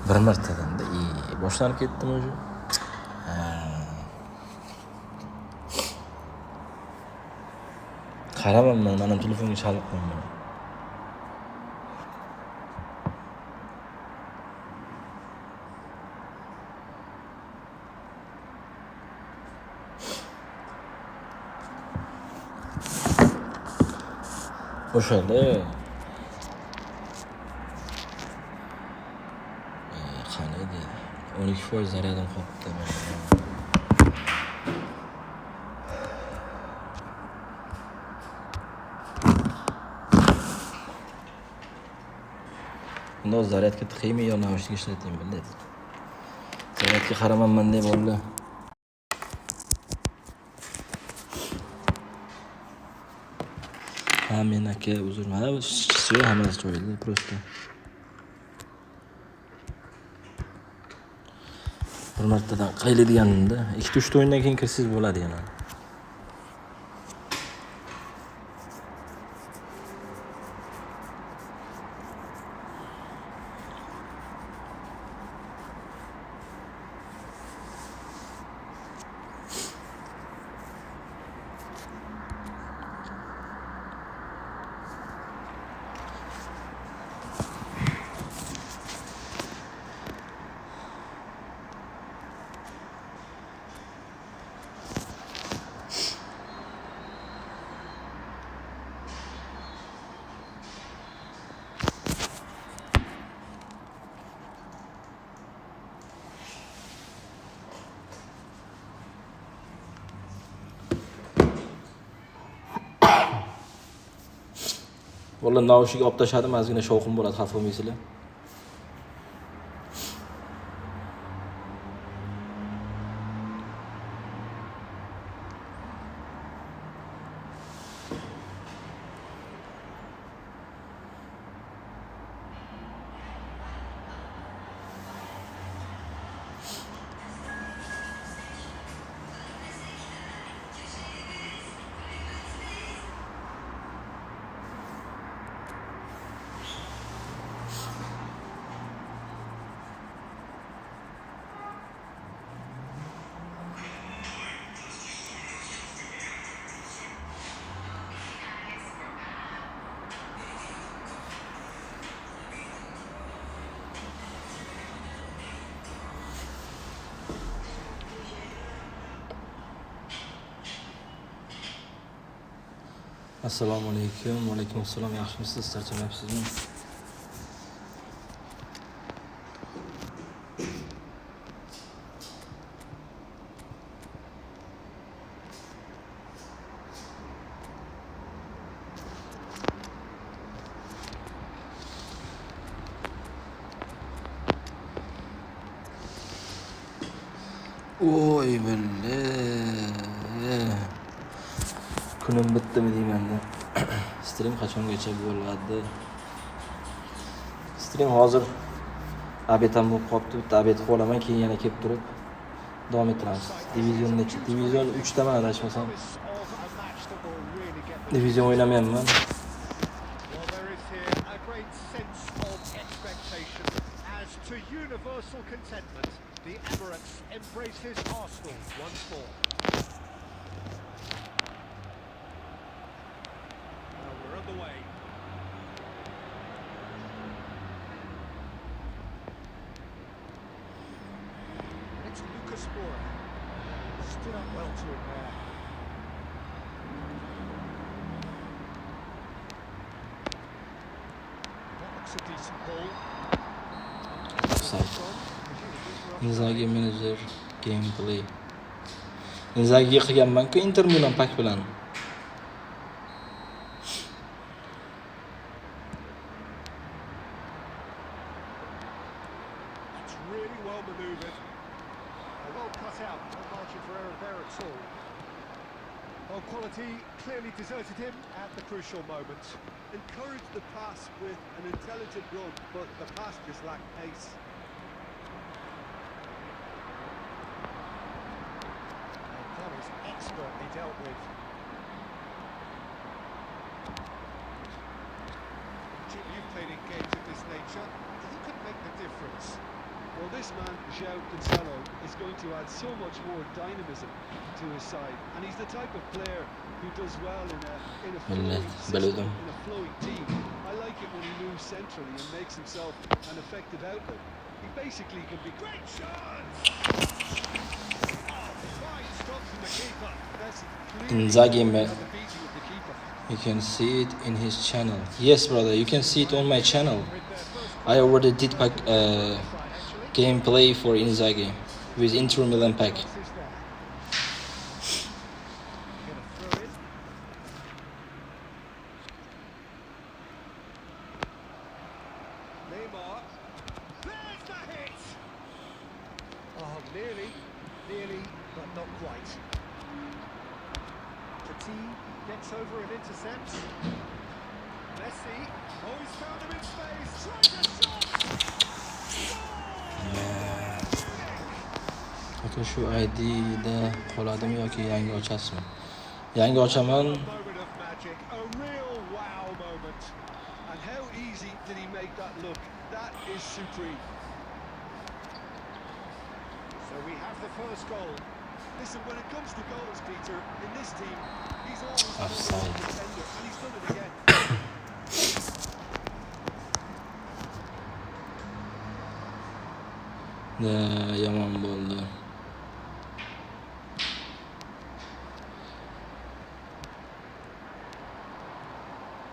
Bir martadan-da boshlanib ketdimi o'zi? Qaramayman, mana telefonga chalib qo'yman. O'shanda qani edi? 12% zaryadim qolibdi. Bunda zaryadga tiqaymi yo namoyishga ishlataymi bilmaydi. Zaryadga qaramayman deb bo'ldi. Ha, men aka uzr, mana bu ishchi hammasi joyida просто. Bir martadan qaylaydiganimda 2-3 ta o'yindan keyin kirsiz bo'ladi yana. Valla naushniga olib tashladim, ozgina shovqin bo'ladi, xafa bo'lmaysizlar. Assalomu alaykum. Va alaykum assalom. Yaxshimisiz? Charchamayapsizmi? Oy billa. Kunim bitdimi deymanda. Stream qachongacha bo'ladi? Stream hozir abetam bo'lib qolibdi. Bitta abet qilib olaman, keyin yana kelib turib davom ettiramiz. Divizion 3 taman adashmasam. Divizion o'ynamayapman. Well, there is here a great sense of expectation. As to universal contentment, the Emirates embraces Arsenal once more. Well, we're underway. It's Lucas Moura. Stood up well to him there. That looks a decent ball. Offside. Inzaghi manager gameplay. Inzaghi qilganman-ku Inter Milan pak bilan. It's really well manoeuvred. Well cut out, no margin for error there at all. Well, quality clearly deserted him at the crucial moment. Encourage the pass with an intelligent run, but the pass just lacked pace. And that is expertly dealt with. Jim, you've played in games of this nature. Who can make the difference? Well, this man, João Cancelo, is going to add so much more dynamism to his side, and he's the type of player who does well in a flowing system, in a flowing team. I like it when he moves centrally and makes himself an effective outlet. He basically can be Great chance! Oh, fine stop from the keeper. That's Inzaghi, the beating of the keeper. you can see it in his channel. Yes, brother, you can see it on my channel. I already did pack gameplay for Inzaghi with Inter Milan pack. Gonna throw in. Neymar. There's the hit! Oh, nearly, but not quite. Petit gets over and intercepts. Messi. Oh, he's found him in space. Tries a shot! Aka shu IDda qoladimi yoki yangi ochasizmi? Yangi ochaman. Moment of magic, a real wow moment. And how easy did he make that look? That is supreme. So we have the first goal. Listen, when it comes to goals, Peter, in this team, he's always the Offside. number one contender, and he's done it again. Yomon bo'ldi.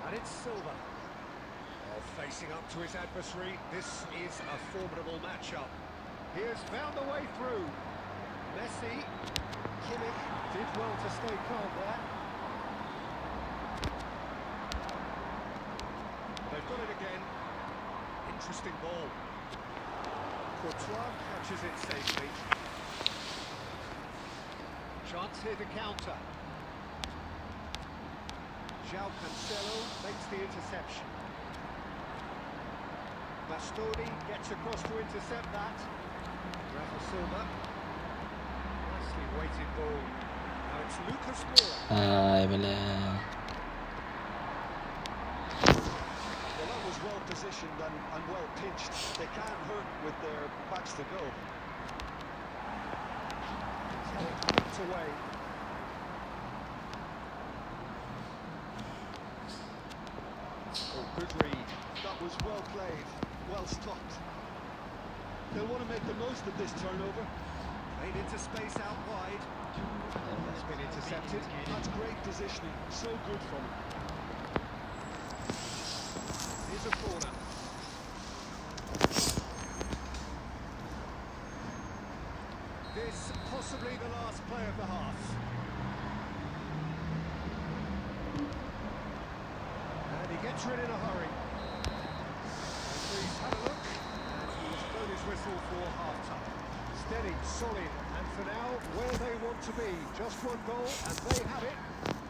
And it's Silva. Oh, facing up to his adversary, this is a formidable matchup. He has found a way through. Messi, Kimmich did well to stay calm there. They've got it again. Interesting ball. Courtois catches it safely. Chance here to counter. João Cancelo makes the interception. Bastoni gets across to intercept that. Rafa Silva. Nicely weighted ball. Now it's Lucas Moura. Ay bile. Well, that was well positioned and well pitched. They can't hurt with their backs to go. It's away. Oh, good read. That was well played, well stopped. They'll want to make the most of this turnover. Made into space out wide. That's been intercepted. That's great positioning, so good from him. Here's a corner. This possibly the last play of the half. And he gets rid in a hurry. He's had a look, and he has blown his whistle for half-time. Steady, solid, and for now, where they want to be. Just one goal, and they have it.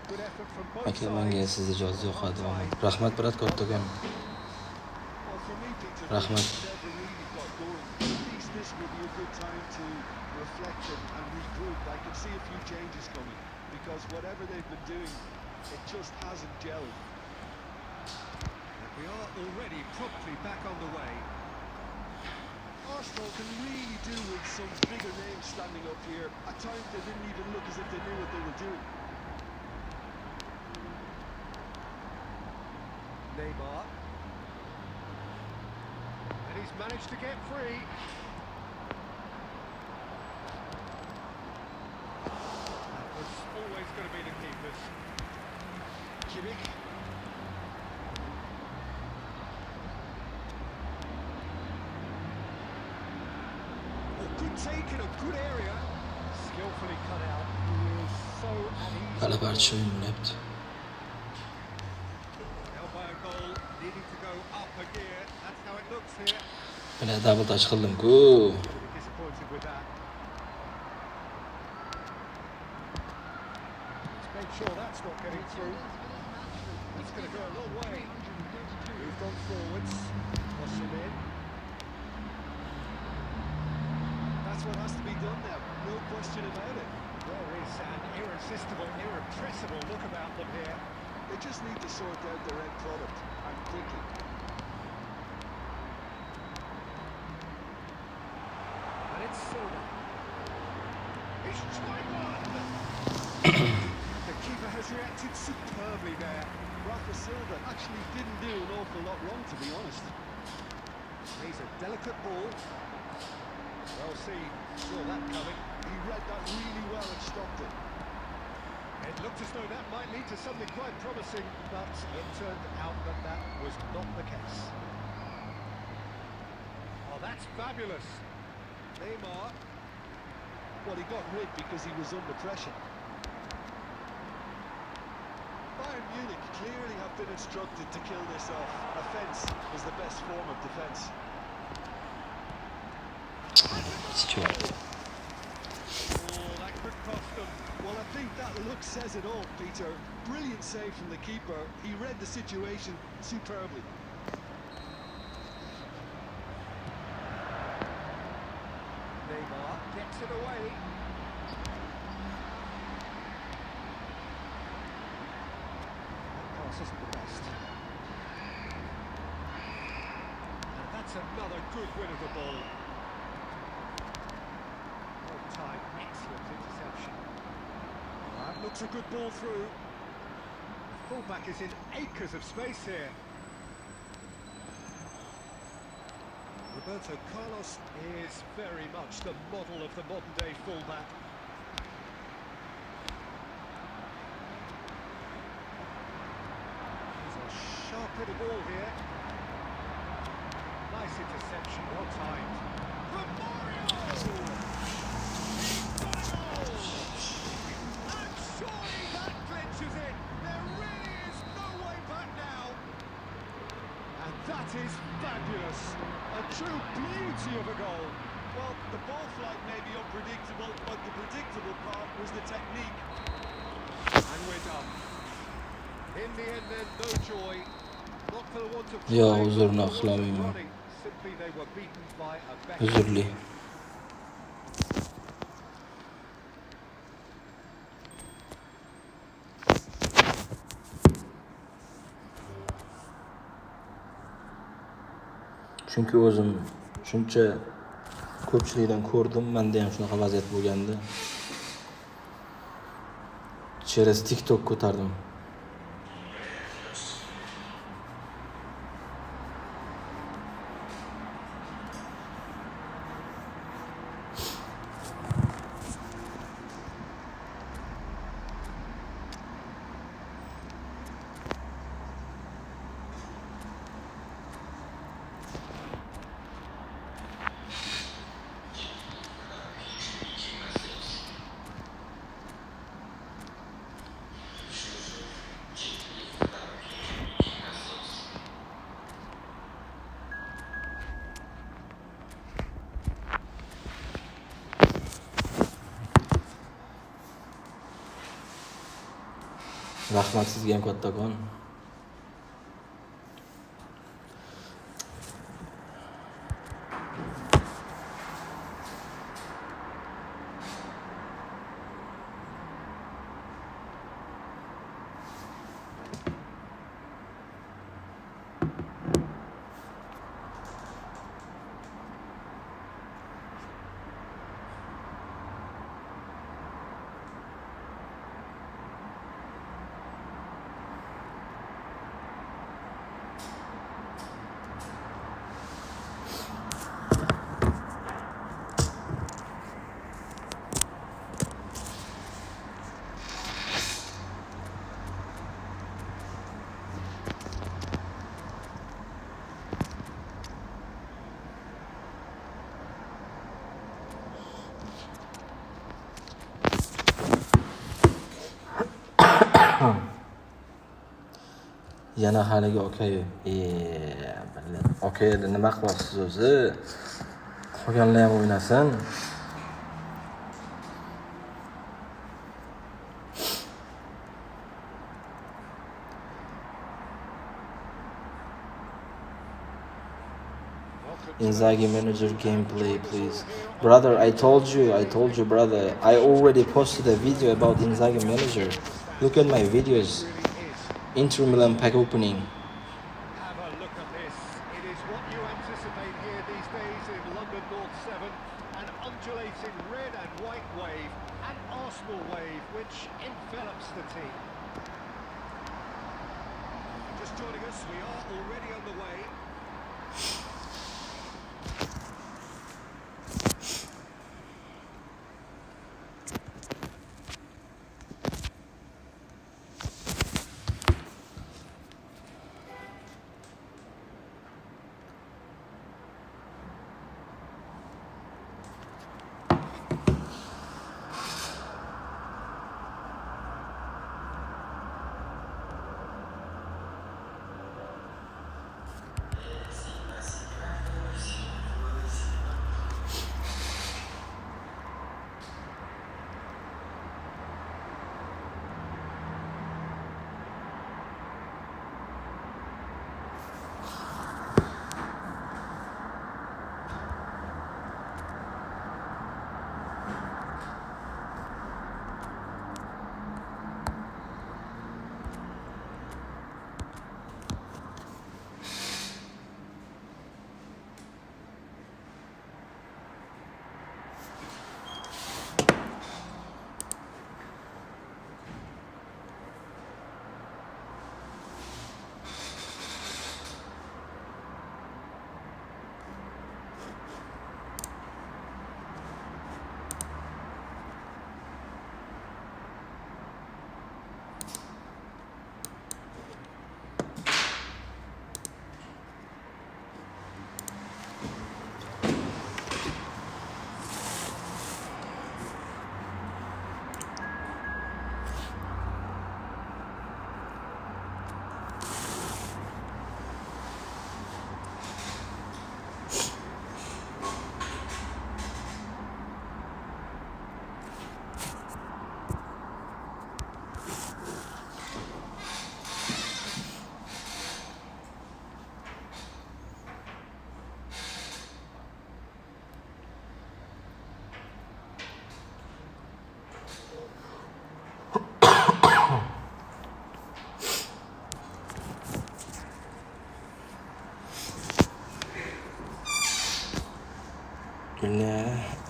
Good effort from both Aka menga sides. siz ijoz yo'q xodimim. Rahmat brat kattakon. Well, for me, Peter, Rahmat. they never really got going. At least this will be a good time to reflect and regroup. I can see a few changes coming, because whatever they've been doing, it just hasn't gelled. And we are already promptly back on the way. Arsenal can really do with some bigger names standing up here. At times they didn't even look as if they knew what they were doing. Neymar. And he's managed to get free. That was always going to be the keepers. Kimmich. Oh, good take in a good area. Skillfully cut out. He is so at ease. Hali barcha o'yin bo'lyapti. Held by a goal, needing to go up a gear. That's how it looks here. Mana double touch qildim-ku. Really disappointed with that. Let's make sure that's not getting through. It's going to go a long way. Moved on forwards. Cross him in. That's what has to be done now. No question about it. There is an irresistible, irrepressible look about them here. They just need to sort out their end product, and quickly. And it's Silva. He's tried one! The keeper has reacted superbly there. Rafa Silva actually didn't do an awful lot wrong, to be honest. He's a delicate ball. Well, saw that coming. He read that really well and stopped it. It looked as though that might lead to something quite promising, but it turned out that that was not the case. Oh, that's fabulous. Neymar. Well, he got rid because he was under pressure. Bayern Munich clearly have been instructed to kill this off. Offence is the best form of defence. Stuart. Oh, that could cost them. Well, I think that look says it all, Peter. Brilliant save from the keeper. He read the situation superbly. Neymar gets it away. That pass isn't the best. And that's another good win of the ball. Well timed, excellent interception. That looks a good ball through. The fullback is in acres of space here. Roberto Carlos is very much the model of the modern-day fullback. There's a sharp little ball here. Nice interception, well timed. From Mario! And surely that clinches it! There really is no way back now! True beauty of a goal. Well, the ball flight may be unpredictable, but the predictable part was the technique. And we're done. In the end then, no joy. Not for the want of Yo, trying, huzurni not for the want of oqlamayman. running. Simply they were beaten by a better Huzurli. team. Chunki o'zim shuncha ko'pchilikdan ko'rdim, menda ham shunaqa vaziyat bo'lganda. Через TikTok ko'tardim. Rahmat sizga ham kattakon. Yana haligi okayu. Okay, nima qilyapsiz o'zi? Qolganlar ham o'ynasin. Inzaghi manager gameplay, please. Brother, I told you, brother. I already posted a video about Inzaghi manager. Look at my videos. Inter Milan pack opening. Have a look at this. It is what you anticipate here these days in London North 7. An undulating red and white wave, an Arsenal wave which envelops the team. Just joining us, we are already on the way.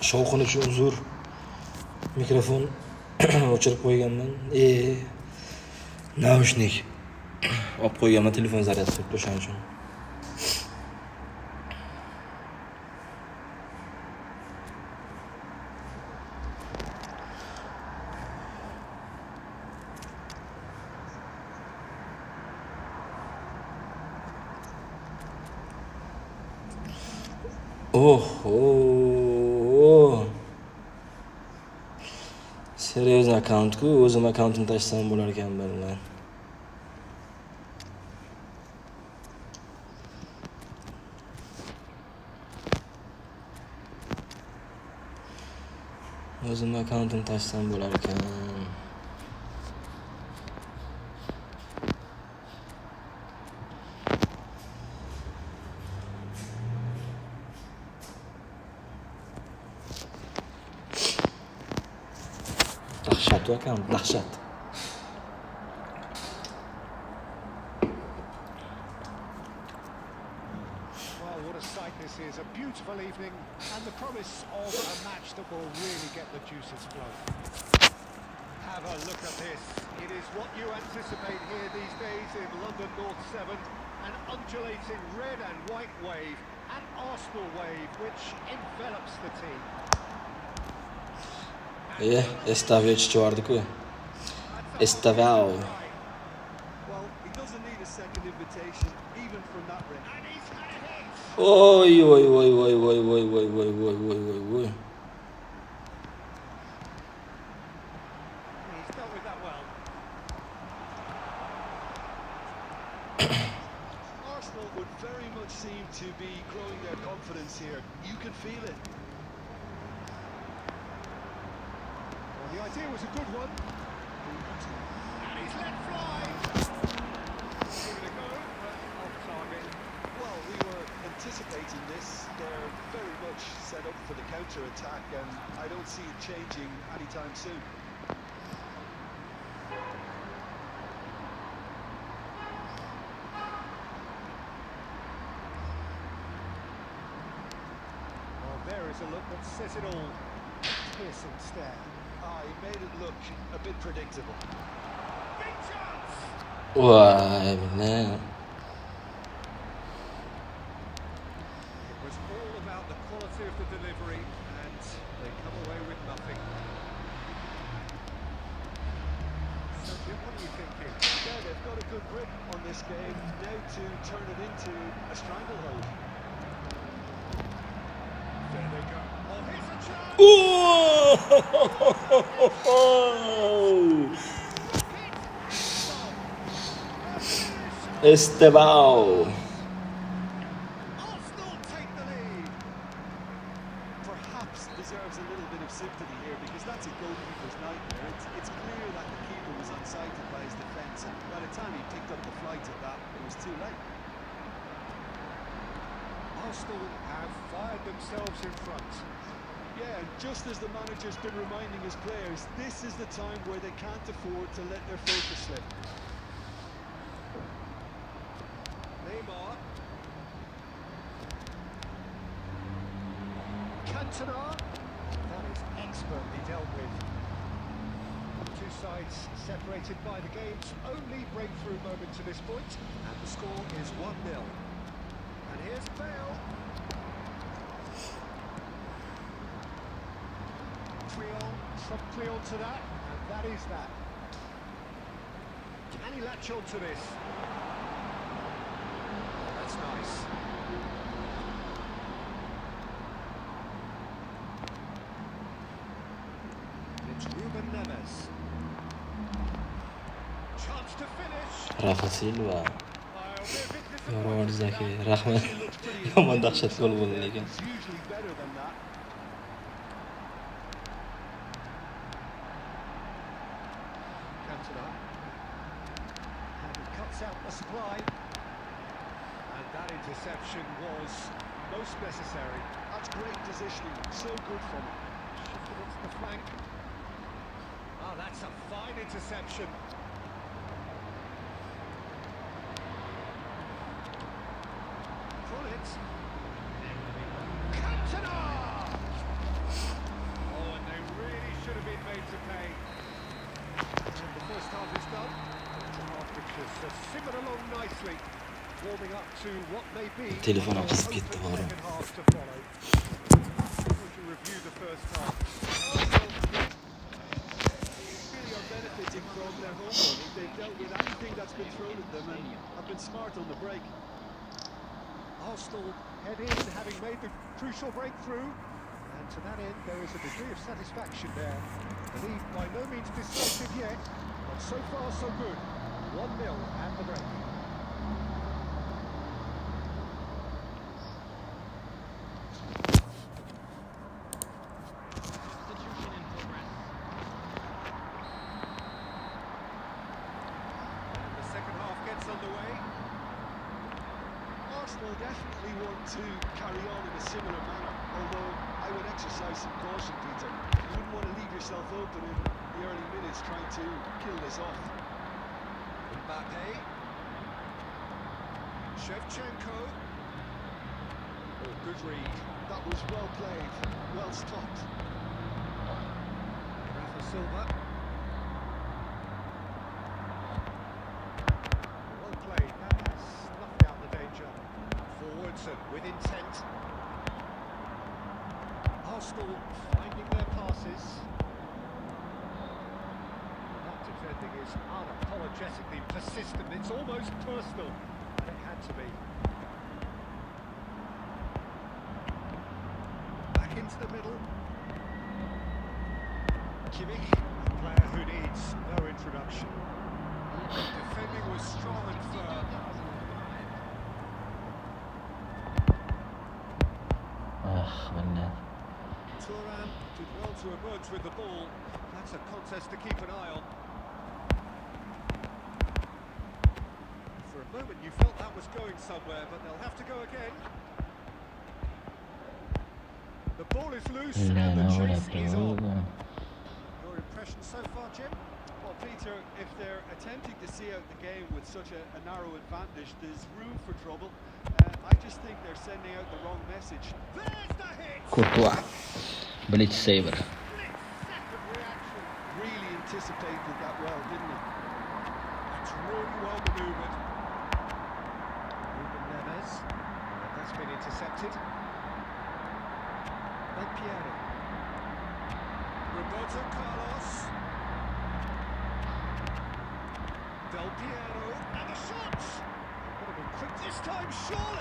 Shovqin uchun uzr. Mikrofon o'chirib qo'yganman. Naushnik olib qo'yganman, telefon zaryad qilib o'shaning uchun. Serious account-ku o'zim accountini tashlasam bo'lar ekan bilan. O'zim accountini tashlasam bo'lar ekan. Dahshat ekan, dahshat. Well, what a sight this is. A beautiful evening and the promise of a match that will really get the juices flowing. Have a look at this. It is what you anticipate here these days in London North 7. An undulating red and white wave, an Arsenal wave which envelops the team. Estaviyo chiqardi-ku. Estavao. Well, he doesn't need a second invitation, even from that rim. And he's had a hit. Oy. He's dealt with that well. Arsenal would very much seem to be growing their confidence here. You can feel it. Well, the idea was a good one. And he's let fly. Give it a go, but off target. Well, we were anticipating this. They're very much set up for the counter-attack, and I don't see it changing anytime soon. Well, there is a look that says it all. Piercing stare. He made it look a bit predictable. Big chance! Vay be. It was all about the quality of the delivery, and they come away with nothing. So, Jim, what are you thinking? Yeah, they've got a good grip on this game. Now to turn it into a stranglehold. There they go. Oh, here's a chance! Estavao. Arsenal take the lead. Perhaps deserves a little bit of sympathy here, because that's a goalkeeper's nightmare. It's clear that the keeper was unsighted by his defence, and by the time he picked up the flight of that, it was too late. Arsenal have fired themselves in front. Yeah, and just as the manager's been reminding his players, this is the time where they can't afford to let their focus slip. Neymar. Cantona. That is expertly dealt with. Two sides separated by the game's only breakthrough moment to this point, and the score is 1-0. And here's Bale. Promptly onto that, and that is that. Can he latch on to this? That's nice. It's Ruben Neves. Chance to finish. Rafa Silva. Well, they're a bit disappointed Yorun with Zaki. that. Rahmat. He looks pretty Yomon dahshat gol bo'ldi lekin. It's usually better than that. Cantona. And he cuts out the supply. And that interception was most necessary. That's great positioning, so good from him. Shifted into the flank. Ah, that's a fine interception. Pull it. Cantona! Just simmered along nicely, warming up to what may be Telefon a akızıp open gitti bari. second half to follow. Going to review the first half. Really are benefiting from their home run. They've dealt with anything that's been thrown at them and have been smart on the break. Arsenal head in, having made the crucial breakthrough, and to that end there is a degree of satisfaction there. The lead by no means decisive yet, but so far so good. 1-0 at the break. Substitution in progress. And the second half gets underway. Arsenal definitely want to carry on in a similar manner, although I would exercise some caution, Peter. You wouldn't want to leave yourself open in the early minutes trying to kill this off. Mbappe. Shevchenko. Oh, good read. That was well played, well stopped. Rafa Silva. Well played. That has snuffed out the danger. Forwards and with intent. Arsenal finding their passes. That defending is unapologetically persistent. It's almost personal. And it had to be. Back into the middle. Kimmich, a player who needs no introduction. Defending was strong and firm. Ah, valla. Thuram did well to emerge with the ball. That's a contest to keep an eye on. For a moment you felt that was going somewhere, but they'll have to go again. The ball is loose Illa and the ne chase uğrattı is on. oğlum. Your impression so far, Jim? Well, Peter, if they're attempting to see out the game with such a narrow advantage, there's room for trouble. I just think they're sending out the wrong message. There's the hit! Courtois. Blitz saver. Split-second reaction. Really anticipated that well, didn't he? That's really well manoeuvred. Ruben Neves. That's been intercepted. Del Piero. Roberto Carlos. Del Piero. And the shot! Would have been quick this time, surely!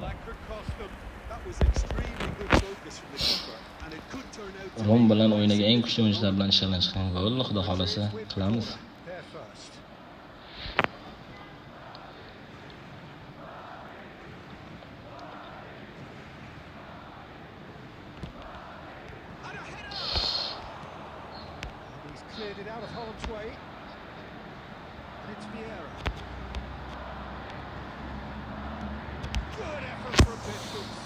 That could cost them. That was extremely good focus from the keeper, and it could turn out to Rom be bilan quite o'ynagan eng simple. kuchli o'yinchilar bilan challenge qilgan gol, xudo xolasa qilamiz. They're first. And a header! And he's cleared it out of harm's way. And it's Vieira. Good effort from distance.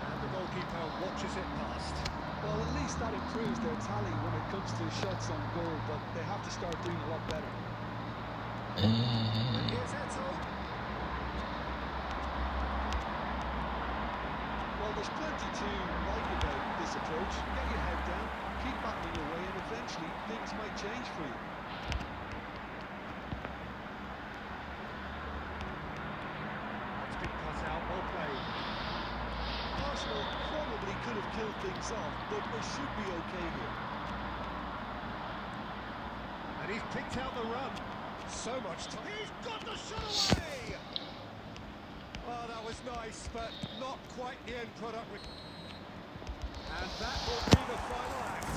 And the goalkeeper watches it past. Well, at least that improves their tally when it comes to shots on goal, but they have to start doing a lot better. Here's Eto. Well, there's plenty to like about this approach. Get your head down, keep battling away, and eventually things might change for you. That's been cut out, well played. Arsenal probably could have killed things off, but they should be okay here. And he's picked out the run. So much time. He's got the shot away! Oh, that was nice, but not quite the end product. And that will be the final act.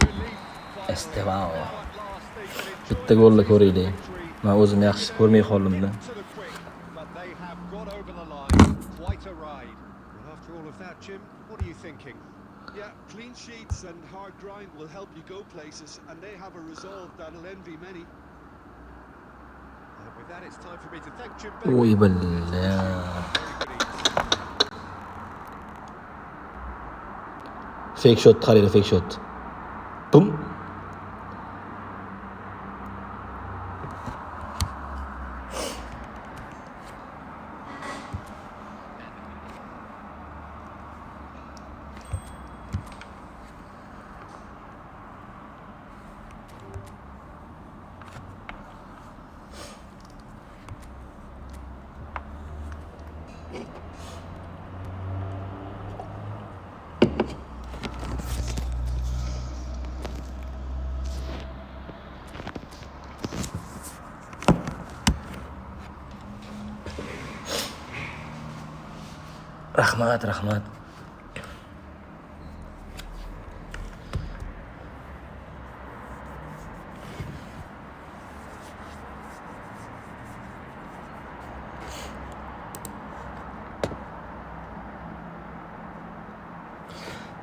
Relief finally. Estevao. Now at last they can enjoy Bitta golni the ko'raylik. victory. Men o'zim yaxshi ko'rmay qoldim-da. To the quick, but they have got over the line. Quite a ride. Well, after all of that, Jim, what are you thinking? Yeah, clean sheets and hard grind will help you go places, and they have a resolve that'll envy many. And with that, it's time for me to thank Jim Oy Begley. billa. Very good evening. Fake shot qaraydi, fake shot. Boom. Rahmat.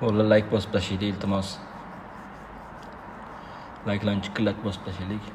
Valla like bosib tashlaylik iltimos. Like'larni chiqillatib bosib tashlaylik.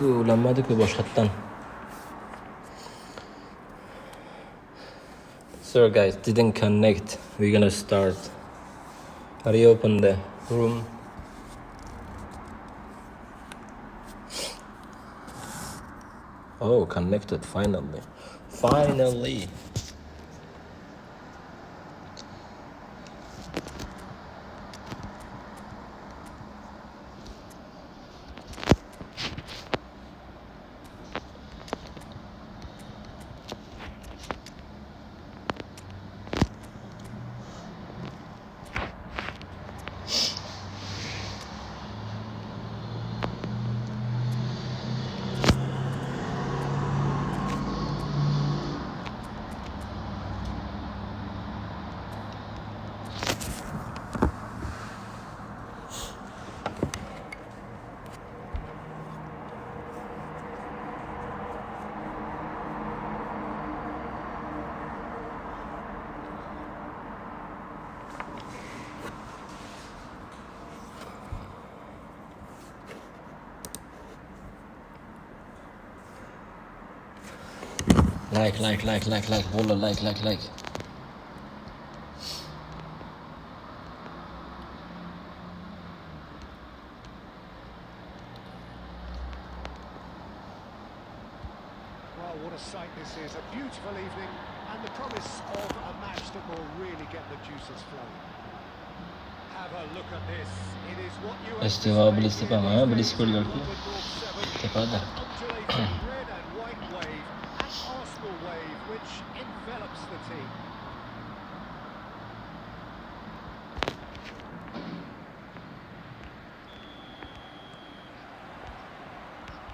Ulanmadi-ku boshqatdan. So guys, didn't connect. We're gonna start. Reopen the room. Oh, connected finally. Finally. Like. Wallah, like. Well, what a sight this is. A beautiful evening and the promise of a match that will really get the juices flowing. Have a look at this. It is what you Estiva bilisi pama, bilisi ko'rganku. Tepada. undulating red and white wave, an Arsenal wave which envelops the team.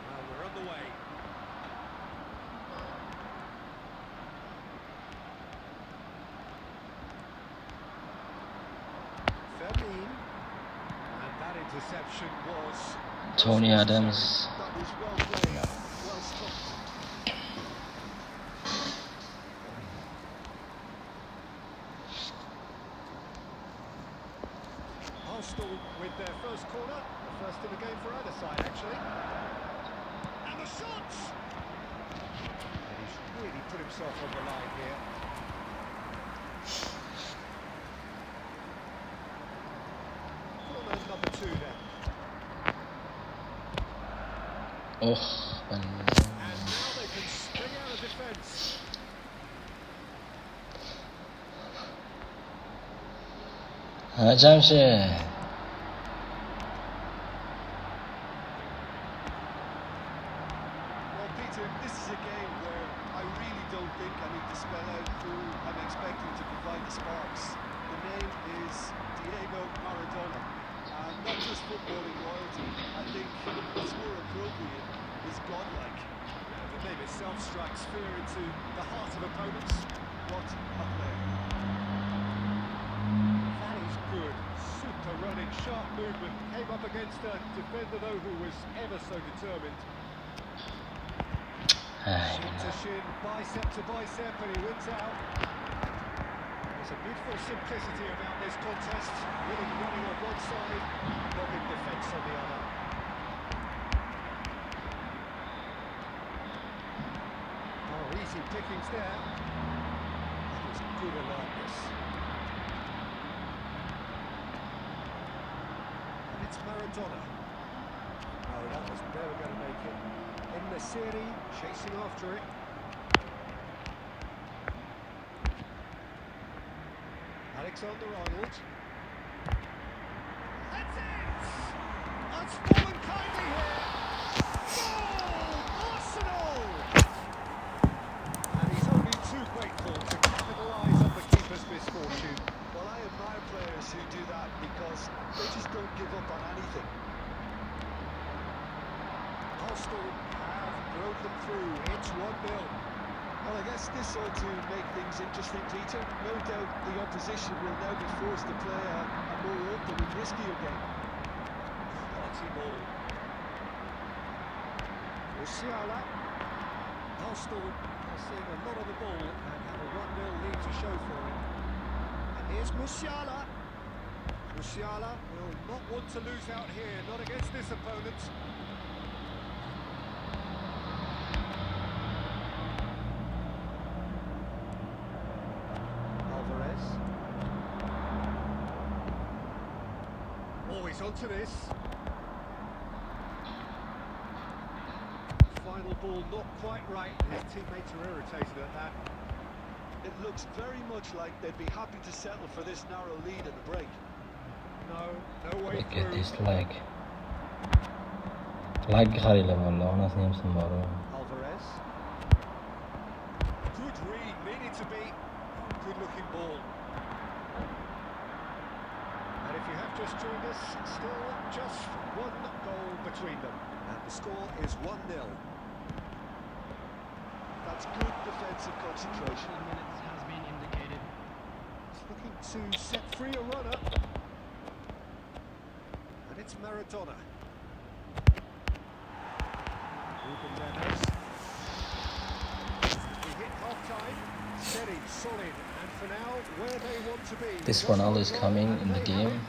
Well, we're on the way. Fermin, and that interception was Tony Adams. that was well played, well stopped. Arsenal with their first corner, the first in the game for either side actually. And the shots! And he's really put himself on the line here. Corner number 2 then. Oh, ben... And now they can spring out of defence. Ha, Jamshid. Well, Peter, this is a game where I really don't think I need to spell out who I'm expecting to provide the sparks. The name is Diego Maradona. And not just footballing royalty, I think what's more appropriate is godlike. The name itself strikes fear into the heart of opponents. What a player. That is good. Super running, sharp movement. Came up against a defender, though, who was ever so determined. Ay, Shin to shin, bicep to bicep, and he wins out. There's a beautiful simplicity about this contest. Willing running on one side, loving defence on the other. Oh, easy pickings there. That was good alertness. And it's Maradona. Oh, that was never going to make it. In the series, chasing after it. Alexander-Arnold. That's it! That's fallen kindly here. Goal! Arsenal! And he's only too grateful to capitalise on the keeper's misfortune. Well, I admire players who do that because they just don't give up on anything. Arsenal have rode them through. It's 1-0. Well, I guess this ought to make things interesting, Peter. No doubt the opposition will now be forced to play a more open and riskier game. Quality ball. Musiala. Arsenal are seeing a lot of the ball and have a 1-0 lead to show for it. And here's Musiala. Musiala will not want to lose out here, not against this opponent. Always onto this. Final ball not quite right. His teammates are irritated at that. It looks very much like they'd be happy to settle for this narrow lead at the break. No way Look through. at this lag. Lag qaranglar valla, onasini ham sinmadi. Alvarez. Good read, needed to be. Good looking ball. And if you have just joined us, still just one goal between them. And the score is 1-0. That's good defensive concentration. 15 minutes has been indicated. He's looking to set free a runner. And it's Maradona. Ruben Neves. We hit half-time. Steady, solid, and for now, where they want to be. This Ronaldo is coming in the game.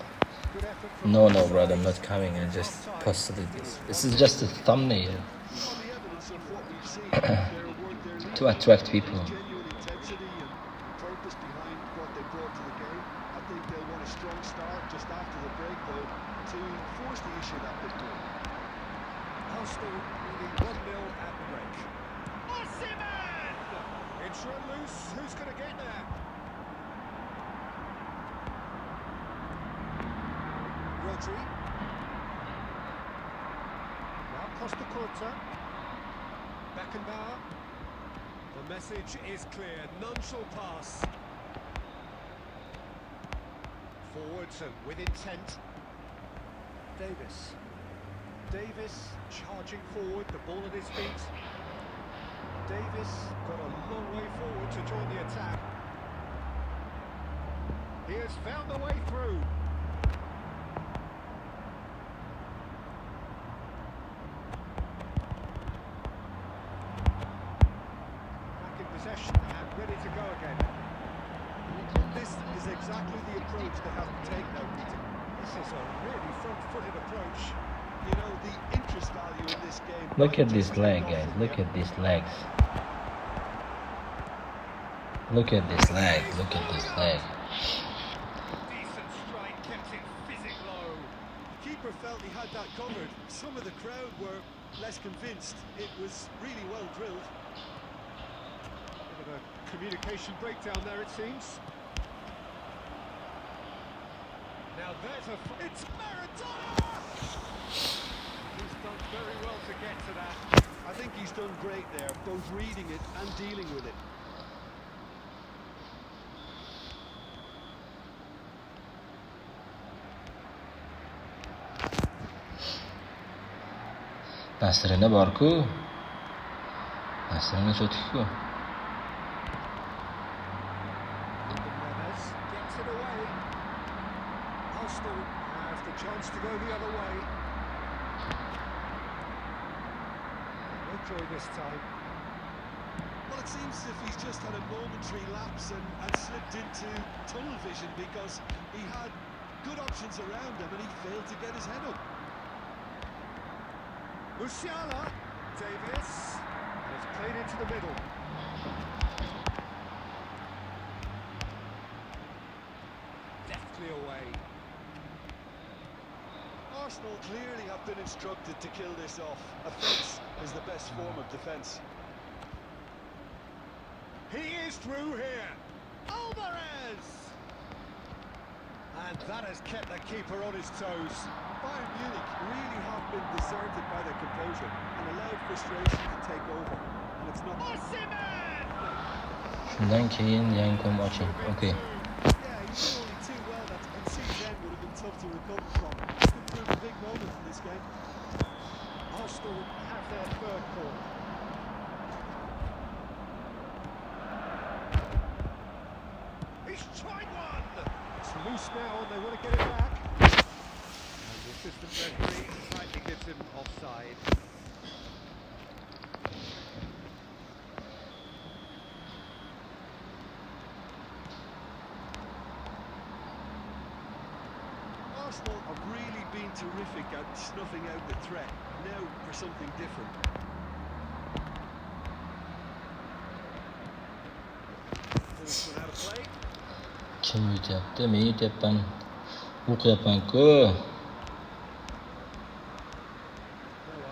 Good effort from No, both brother, I'm sides. not coming. I just posted this. This is just a thumbnail On the evidence of what we've seen, their to attract people. genuine intensity and purpose behind what they brought to the game. I think they'll want a strong start just after the break, though, to force the issue that bit more. Arsenal leading 1-0 at the break. Osimhen! It's run loose. Who's going to get there? Rodri. Now Costa Curta. Beckenbauer. The message is clear. None shall pass. Forwards and with intent. Davis. Davis charging forward, the ball at his feet. Davis got a long way forward to join the attack. He has found the way through. Back in possession and ready to go again. This is exactly the approach they have to take now, Peter. This is a really front-footed approach. You know, the interest value in this game... Look at might this just leg, take off guys. from Look here. at these legs. Look at this leg. Look at this leg. Decent strike, kept it physic low. The keeper felt he had that covered. Some of the crowd were less convinced. It was really well drilled. Bit of a communication breakdown there, it seems. Now there's a... It's Maradona! He's done very well to get to that. I think he's done great there, both reading it and dealing with it. Nasrina bor-ku. Nasrina cho'tik-ku. Neves gets it away. Arsenal have the chance to go the other way. No joy this time. Well, it seems as if he's just had a momentary lapse and slipped into tunnel vision, because he had good options around him and he failed to get his head up. Musiala, Davis, and it's played into the middle. Deftly away. Arsenal clearly have been instructed to kill this off. Offence is the best form of defence. He is through here. Alvarez! And that has kept the keeper on his toes. Bayern Munich really have been deserted by their composure and allowed frustration to take over. And it's not... Osimhen! Shundan keyin yankom oching. Okay. Yeah, he did only too well. That to concede then would have been tough to recover from. Could prove a big moment in this game. Arsenal have their third call. He's tried one! It's loose now and they want to get it back. And the assistant referee slightly gives him offside. Arsenal have really been terrific at snuffing out the threat. Now for something different. This one out of play. Kim yutyapti? Men yutyapman. O'qiyapman-ku. No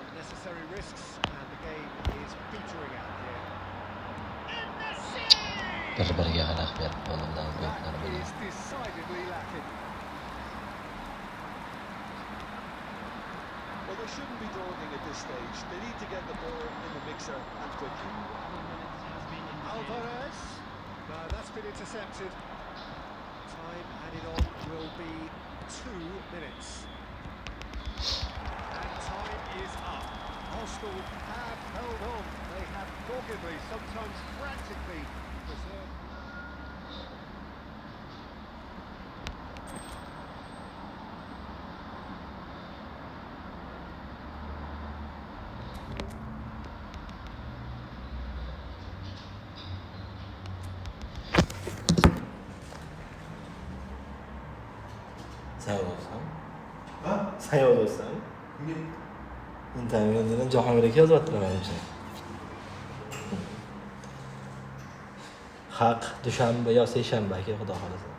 unnecessary risks, and the game is petering out here. And the Bir-biriga xalaq berib qo'ydilar bu yoqlar That bilan. is decidedly lacking. Well, they shouldn't be dawdling at this stage. They need to get the ball in the mixer and quickly. Minutes has been indicated. Alvarez. No, that's been intercepted. Time added on will be 2 minutes. And time is up. Arsenal have held on. They have doggedly, sometimes frantically, preserved. Sen yozsan? Ha? Sen yozsan? Intervyudan Jahongirga yozyaptilar menimcha. Haq dushanba yo seshanba aka, xudo xolasa.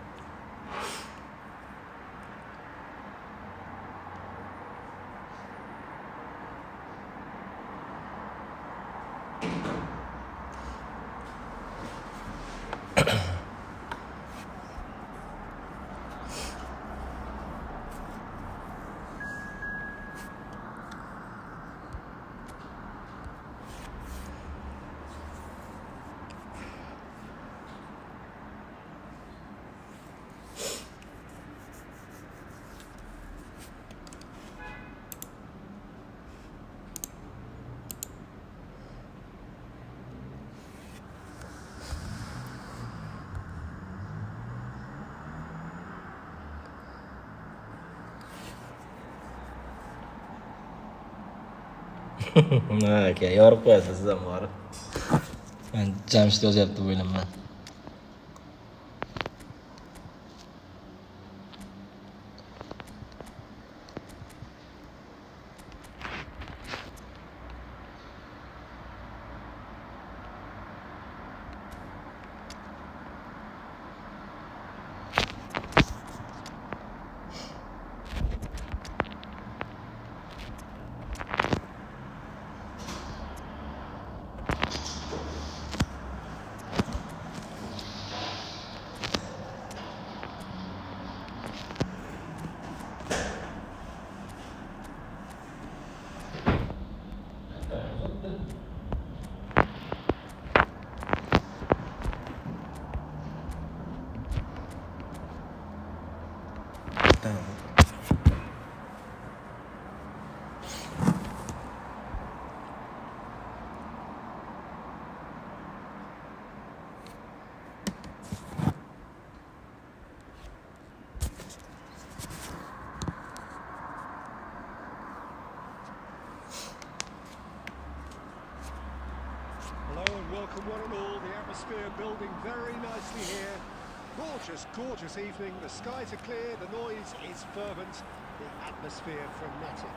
Ha aka, yorib qo'yasiz siz ham borib. Men Jamshid yozyapti deb o'ylayman. welcome one and all. The atmosphere building very nicely here. Gorgeous, gorgeous evening. The skies are clear, the noise is fervent, the atmosphere frenetic.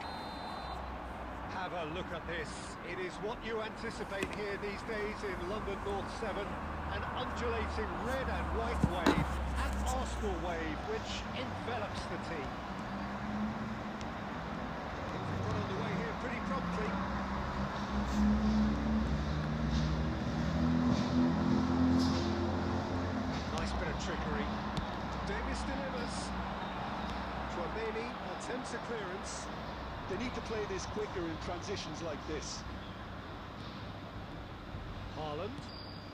Have a look at this. It is what you anticipate here these days in London North 7. An undulating red and white wave, an Arsenal wave, which envelops the team. Things have got underway here pretty promptly. Nice bit of trickery. Davis delivers. Chouameni attempts a clearance. They need to play this quicker in transitions like this. Haaland.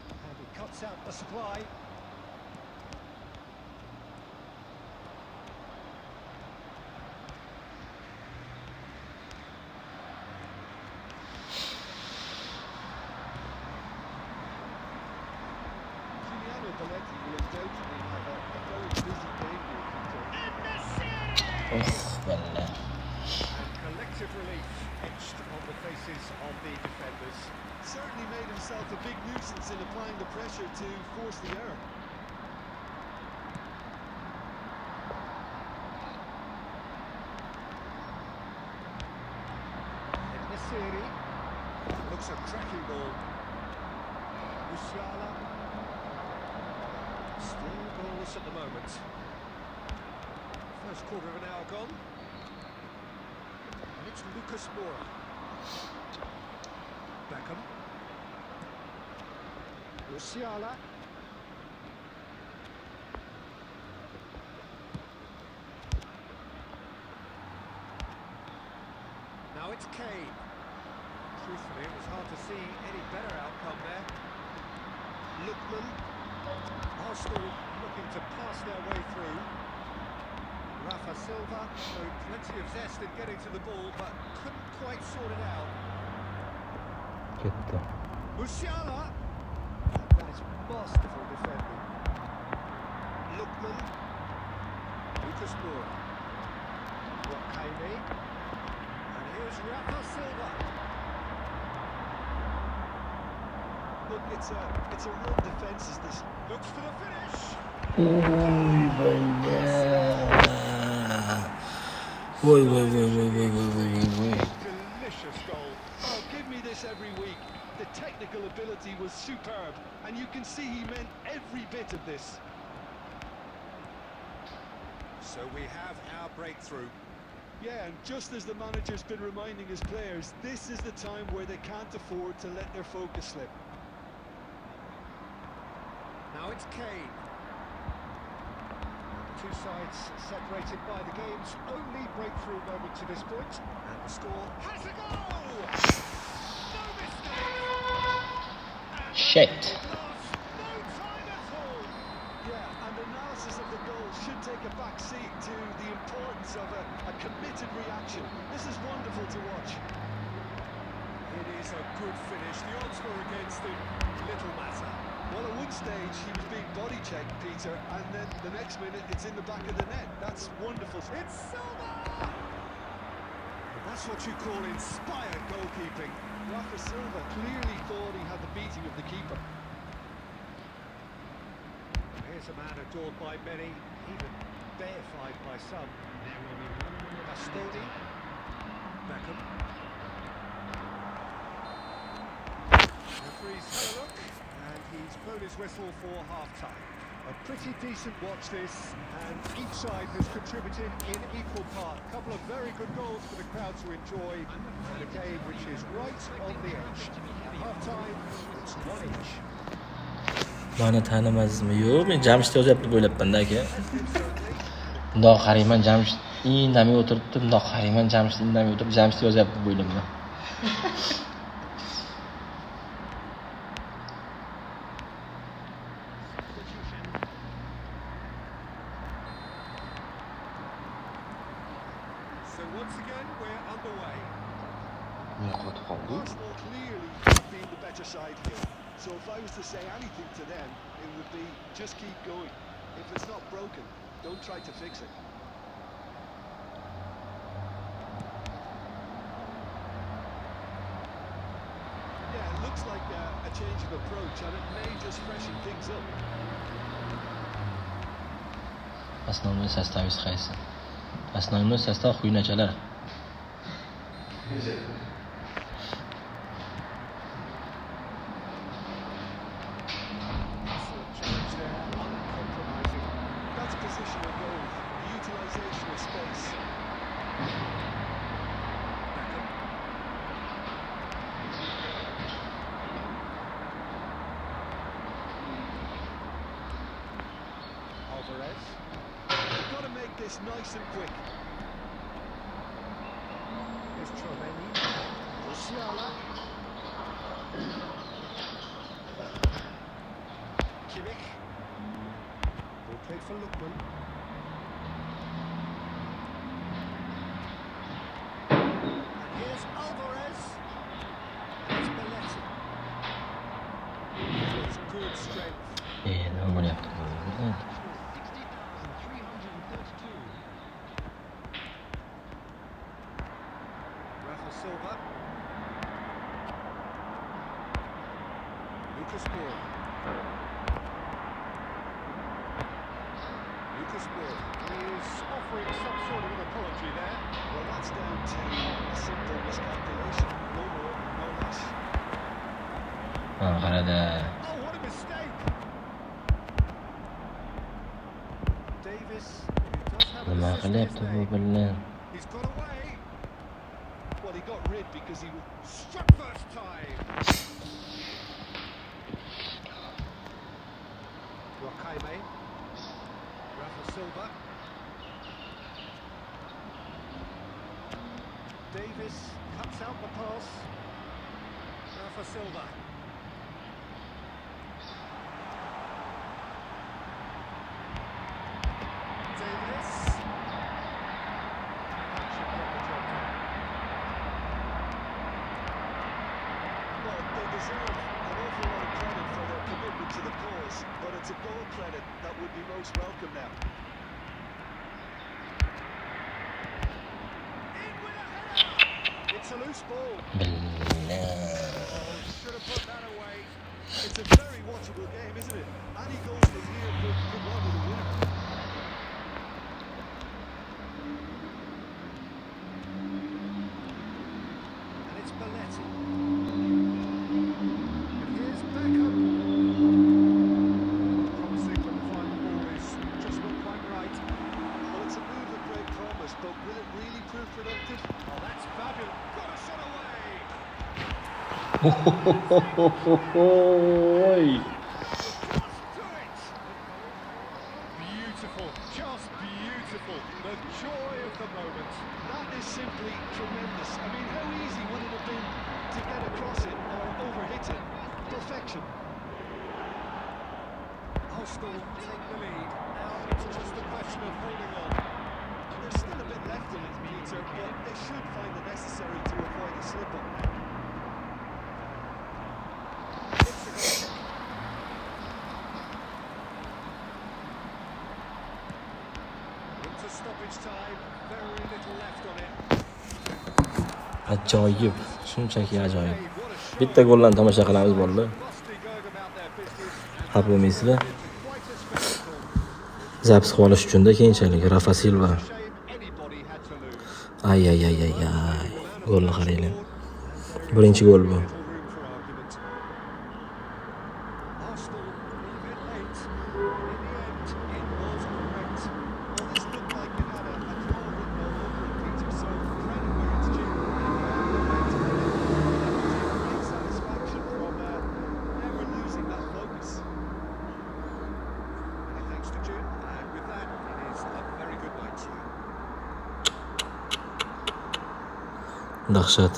And he cuts out the supply. Will undoubtedly have a very busy game here, Peter. Oh, والله. And collective relief etched on the faces of the defenders. Certainly made himself a big nuisance in applying the pressure to force the error. Nesiri looks a cracking ball. Musiala still goalless at the moment. First quarter of an hour gone. And it's Lucas Moura. Beckham. Musiala. Now it's Kane. Truthfully, it was hard to see any better outcome there. Lookman. Arsenal looking to pass their way through. Rafa Silva showed plenty of zest in getting to the ball, but couldn't quite sort it out. Gitti. Musiala. That is masterful defending. Lookman. Lucas Moura. Wakame. And here's Rafa Silva. Look, it's a real defence, is this? Looks for the finish. Uy, vaya. Delicious goal. Oh, give me this every week. The technical ability was superb, and you can see he meant every bit of this. So we have our breakthrough. Yeah, and just as the manager's been reminding his players, this is the time where they can't afford to let their focus slip. Now it's Kane. The two sides separated by the game's only breakthrough moment to this point. And the score has a goal! No mistake! Shit. No time at all! Yeah, and analysis of the goal should take a back seat to the importance of a committed reaction. This is wonderful to watch. It is a good finish. The odds were against him. Little matter. Well, at one stage he was being body checked, Peter, and then the next minute it's in the back of the net. That's wonderful. It's Silva! That's what you call inspired goalkeeping. Rafa Silva clearly thought he had the beating of the keeper. Here's a man adored by many, even deified by some. Bastoni. Beckham. Referee's had a look, and he's blown his whistle for half-time. A pretty decent watch this, and each side has contributed in equal part. A couple of very good goals for the crowd to enjoy, and a game which is right on the edge. At half-time, it's 1 each. Mani tanimaysizmi? Yo'q, men Jamshid yozyapti deb o'ylabman-da aka. Bundoq qarayman, Jamshid indamay o'tiribdi, bundoq qarayman, Jamshid indamay o'tirib, Jamshid yozyapti deb o'ylayman. So once again, we're underway. Arsenal clearly have been the better side here. So if I was to say anything to them, it would be just keep going. If it's not broken, don't try to fix it. Yeah, it looks like a change of approach, and it may just freshen things up. Основной составingiz qaysi? Основной состав quyidagilar. That's positional goal, the utilisation of space. Alvarez. You've got to make this nice and quick. Here's Tromeni. Musiala. Kimmich. Ball played for Lookman. And here's Alvarez. And it's Belletti. It's good strength. Nima bo'lyapti? 60,332. Rafa Silva. Lucas Moore. Lucas Moore. He is offering some sort of an apology there. Well, that's down to a simple miscalculation. No more, no less. Qarada. Oh, what a mistake! Davis, who does have an Nima assist in his qilyapti bu name. bilan? He's got away. Well, he got rid because he Struck first time. Wakame. Rafa Silva. Davis cuts out the pass. Rafa Silva. Davis. That should get the job done. Well, they deserve an awful lot of credit for their commitment to the cause, but it's a goal credit that would be most welcome now. In with a header. It's a loose ball. Oh, should have put that away. It's a very watchable game, isn't it? Any goal from here could well be the winner. And it's Belletti. And here's Beckham. Promising, but the final ball is just not quite right. Well, it's a move of great promise, but will it really prove productive? Oh, that's fabulous. Got a shot away. Oi. Just do it. Beautiful. Just beautiful. The joy of the moment. That is simply tremendous. I mean, how easy would it have been to get across it or overhit it? Perfection. Arsenal take the lead. Now it's just a question of holding on. There's still a bit left in it, Peter, but they should find it necessary to avoid a slip-up now. It's a goal kick. Into stoppage time. Very little left on it. Ajoyib, shunchaki ajoyib. Hey, what a shot. Bitta goldan tomosha qilamiz bolalar. Must be going about their business. Xafa bo'lmaysizlar. Quite a spectacle. Zaps qilish uchun-da keyinchalik Rafa Silva. Shame anybody had to lose. Ay. Golni qaranglar. Birinchi gol bu. Little room for argument. Arsenal leave it late. In the end, it was correct. Well, this looked like it had a draw written all over it, Peter, so credit where it's due. Great satisfaction from never losing that focus. Many thanks to June, and with that, it is a very good night to you. Dahshat.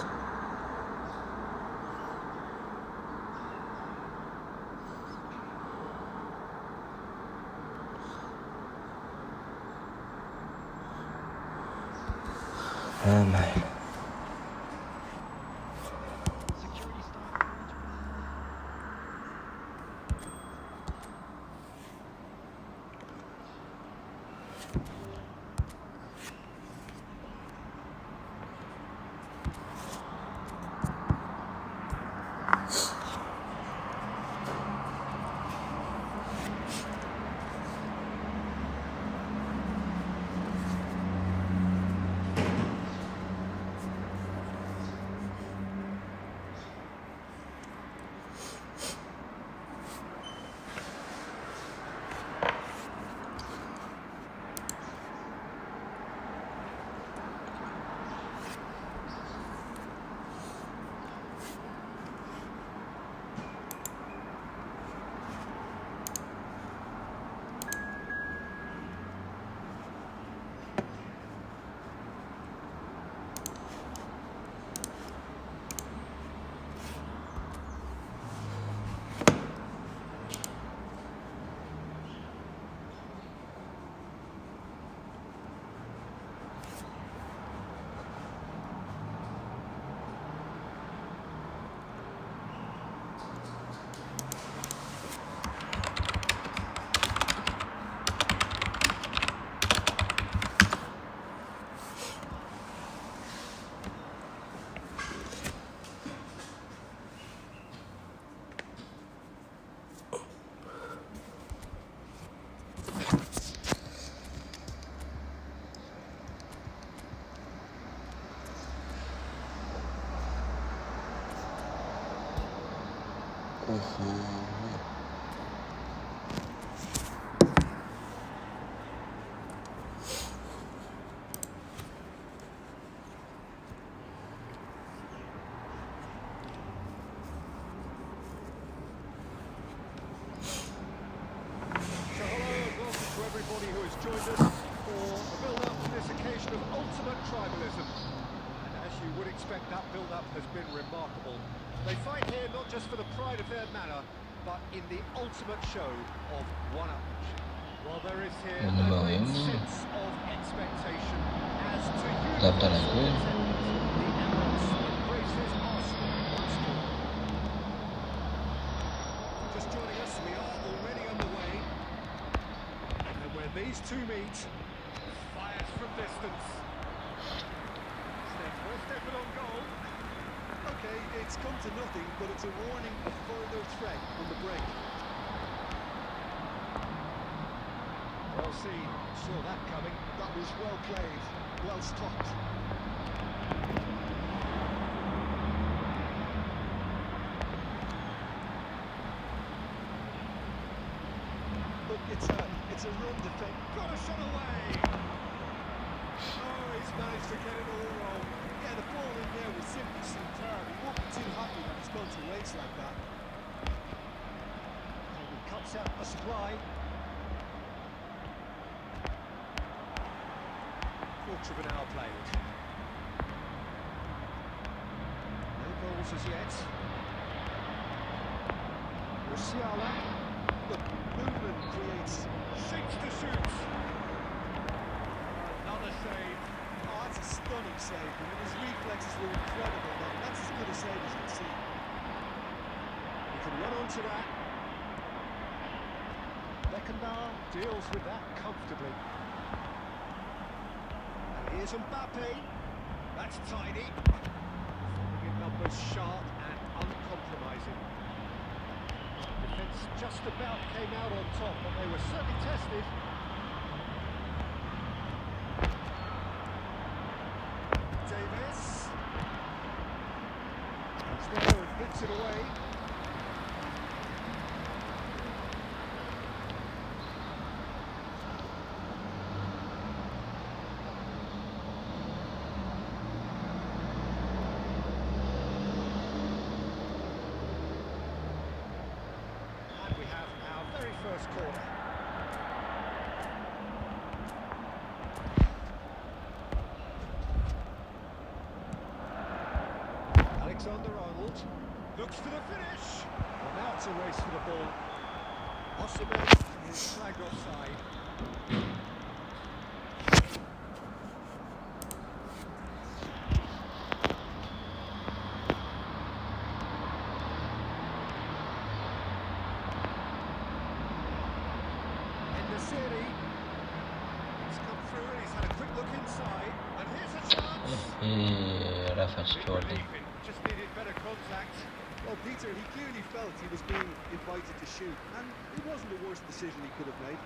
Mayli. Security staff. Everybody who has joined us for a build-up to this occasion of ultimate tribalism. And as you would expect, that build-up has been remarkable. They fight here not just for the pride of their manor, but in the ultimate show of one-upmanship. Well, there is here a great sense of expectation as to you. The Emirates embraces Arsenal once more. Just joining us, we are already underway. Where these two meet, fires from distance. First effort on goal. Okay, it's come to nothing, but it's a warning of further threat on the break. Well seen, saw that coming. That was well played, well stopped. Look, it's a run defense. Got a shot away. Oh, he's managed to get it all wrong. Yeah, the ball in there was simply superb. He won't be too happy that it's gone to waste like that. And he cuts out a supply. Quarter of an hour played. No goals as yet. Musiala. Look, movement creates... Shapes to shoot. Another save. Oh, that's a stunning save. I mean, his reflexes were incredible. That's as good a save as you'd see. He can run onto that. Beckenbauer deals with that comfortably. And here's Mbappe. That's tidy. Forming in numbers sharp and uncompromising. Defence just about came out on top, but they were certainly tested. Davis. He's there and hits it away. And we have our very first corner. Alexander-Arnold looks for the finish. Well, now it's a race for the ball. Osimhen is flagged offside. En-Nesyri. He's come through and he's had a quick look inside. And here's a chance. Rafat Jordan. Just needed better contact. Well, Peter, he clearly felt he was being invited to shoot, and it wasn't the worst decision he could have made.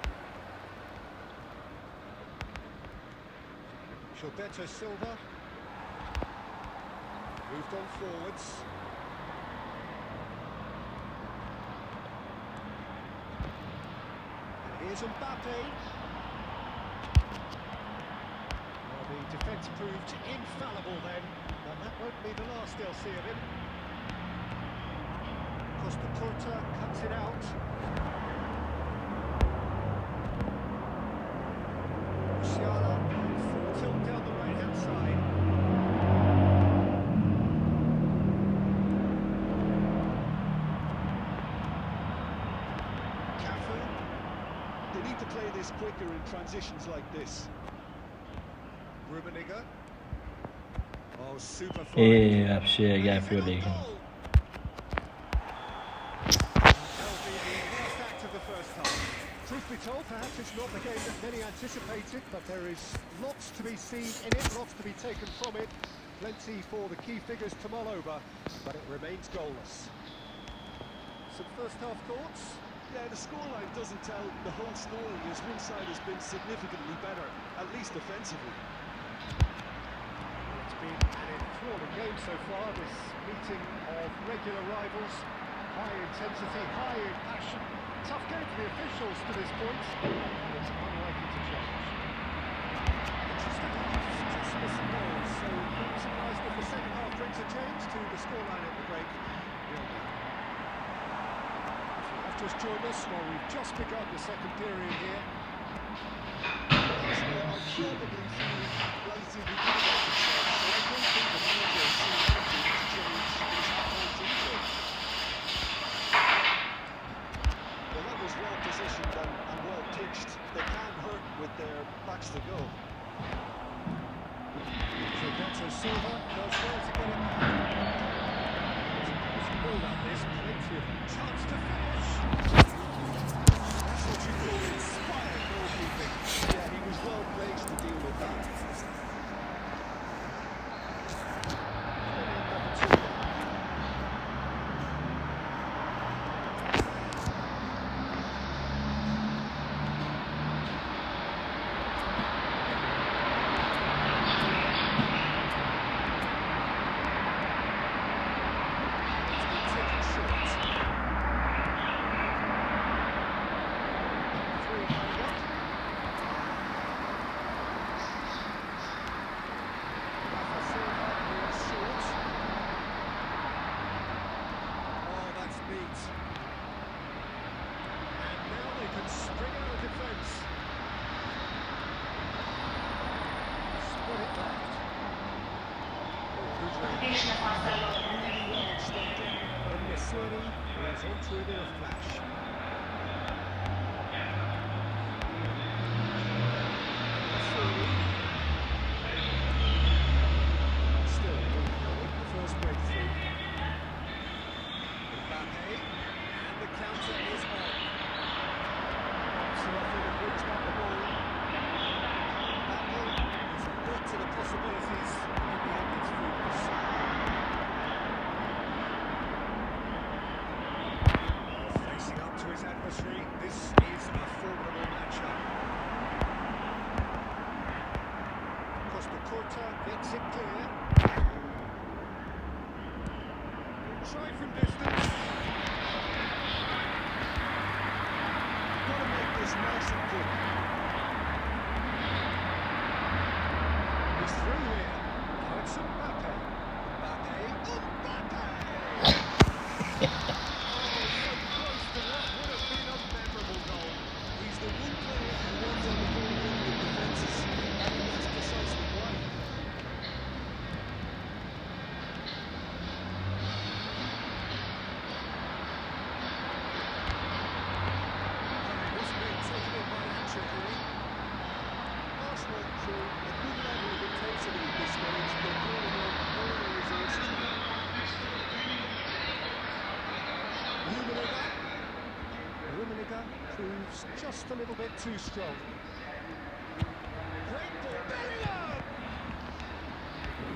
Gilberto Silva. Moved on forwards. And here's Mbappe. Well, the defence proved infallible then, and that won't be the last they'll see of him. Costa Curta cuts it out. Musiala, full tilt down the right-hand side. Cafu. They need to play this quicker in transitions like this. Rummenigge. Oh, super fine. Вообще yapıyor değil. That'll be the last act of the first half. Truth be told, perhaps it's not the game that many anticipated, but there is lots to be seen in it, lots to be taken from it. Plenty for the key figures to mull over, but it remains goalless. Some first half thoughts? Yeah, the scoreline doesn't tell the whole story, as one side has been significantly better, at least offensively. It's been an enthralling game so far, this meeting of regular rivals. high intensity, high passion. Tough game for the officials to this point, and it's unlikely to change. Interesting half, just missing goals, so it's nice if the second half brings a change to the scoreline at the break. If you have just joined us, well, we've just begun the second period here. Arsenal are probably feeling relatively good about themselves, so I don't think the manager is seeing anything to change his half-time team play. The level's well positioned and well pitched. They can hurt with their backs to goal. Gilberto Silva goes well to get it back. It's a build up this, plenty of chance to finish. That's what you call inspired goalkeeping. Yeah, he was well placed to deal with that. Is on through the flash. Still the first breakthrough. Mbappe, and the counter is on. Selected brings back the ball. Mbappe is alert to the possibilities in the end of football. To his adversary, this is a formidable matchup. Costa Corta gets it clear. Try from distance. Got to make this nice and quick. He's through here. Now it's Mbappe. Mbappe. Proves just a little bit too strong. Great ball, Bellingham!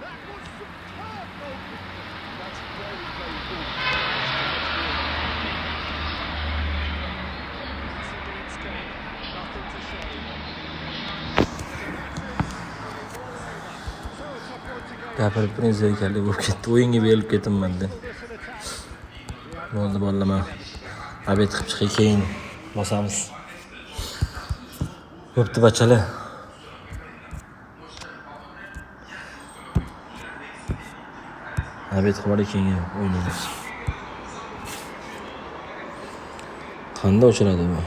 That was superb goalkeeping. That's very, very good. That's a minutes gone, nothing to show. So a tough one to go. Gapirib turing zerikarli bo'lib ketdi. O'yinga berilib ketimman-da. Bo'ldi, bo'laman. Abed qilib chiqay, keyin bosamiz. Bo'pti, bachalar. Abed qilib keyin o'ynaymiz. Qanday o'chiradi bu?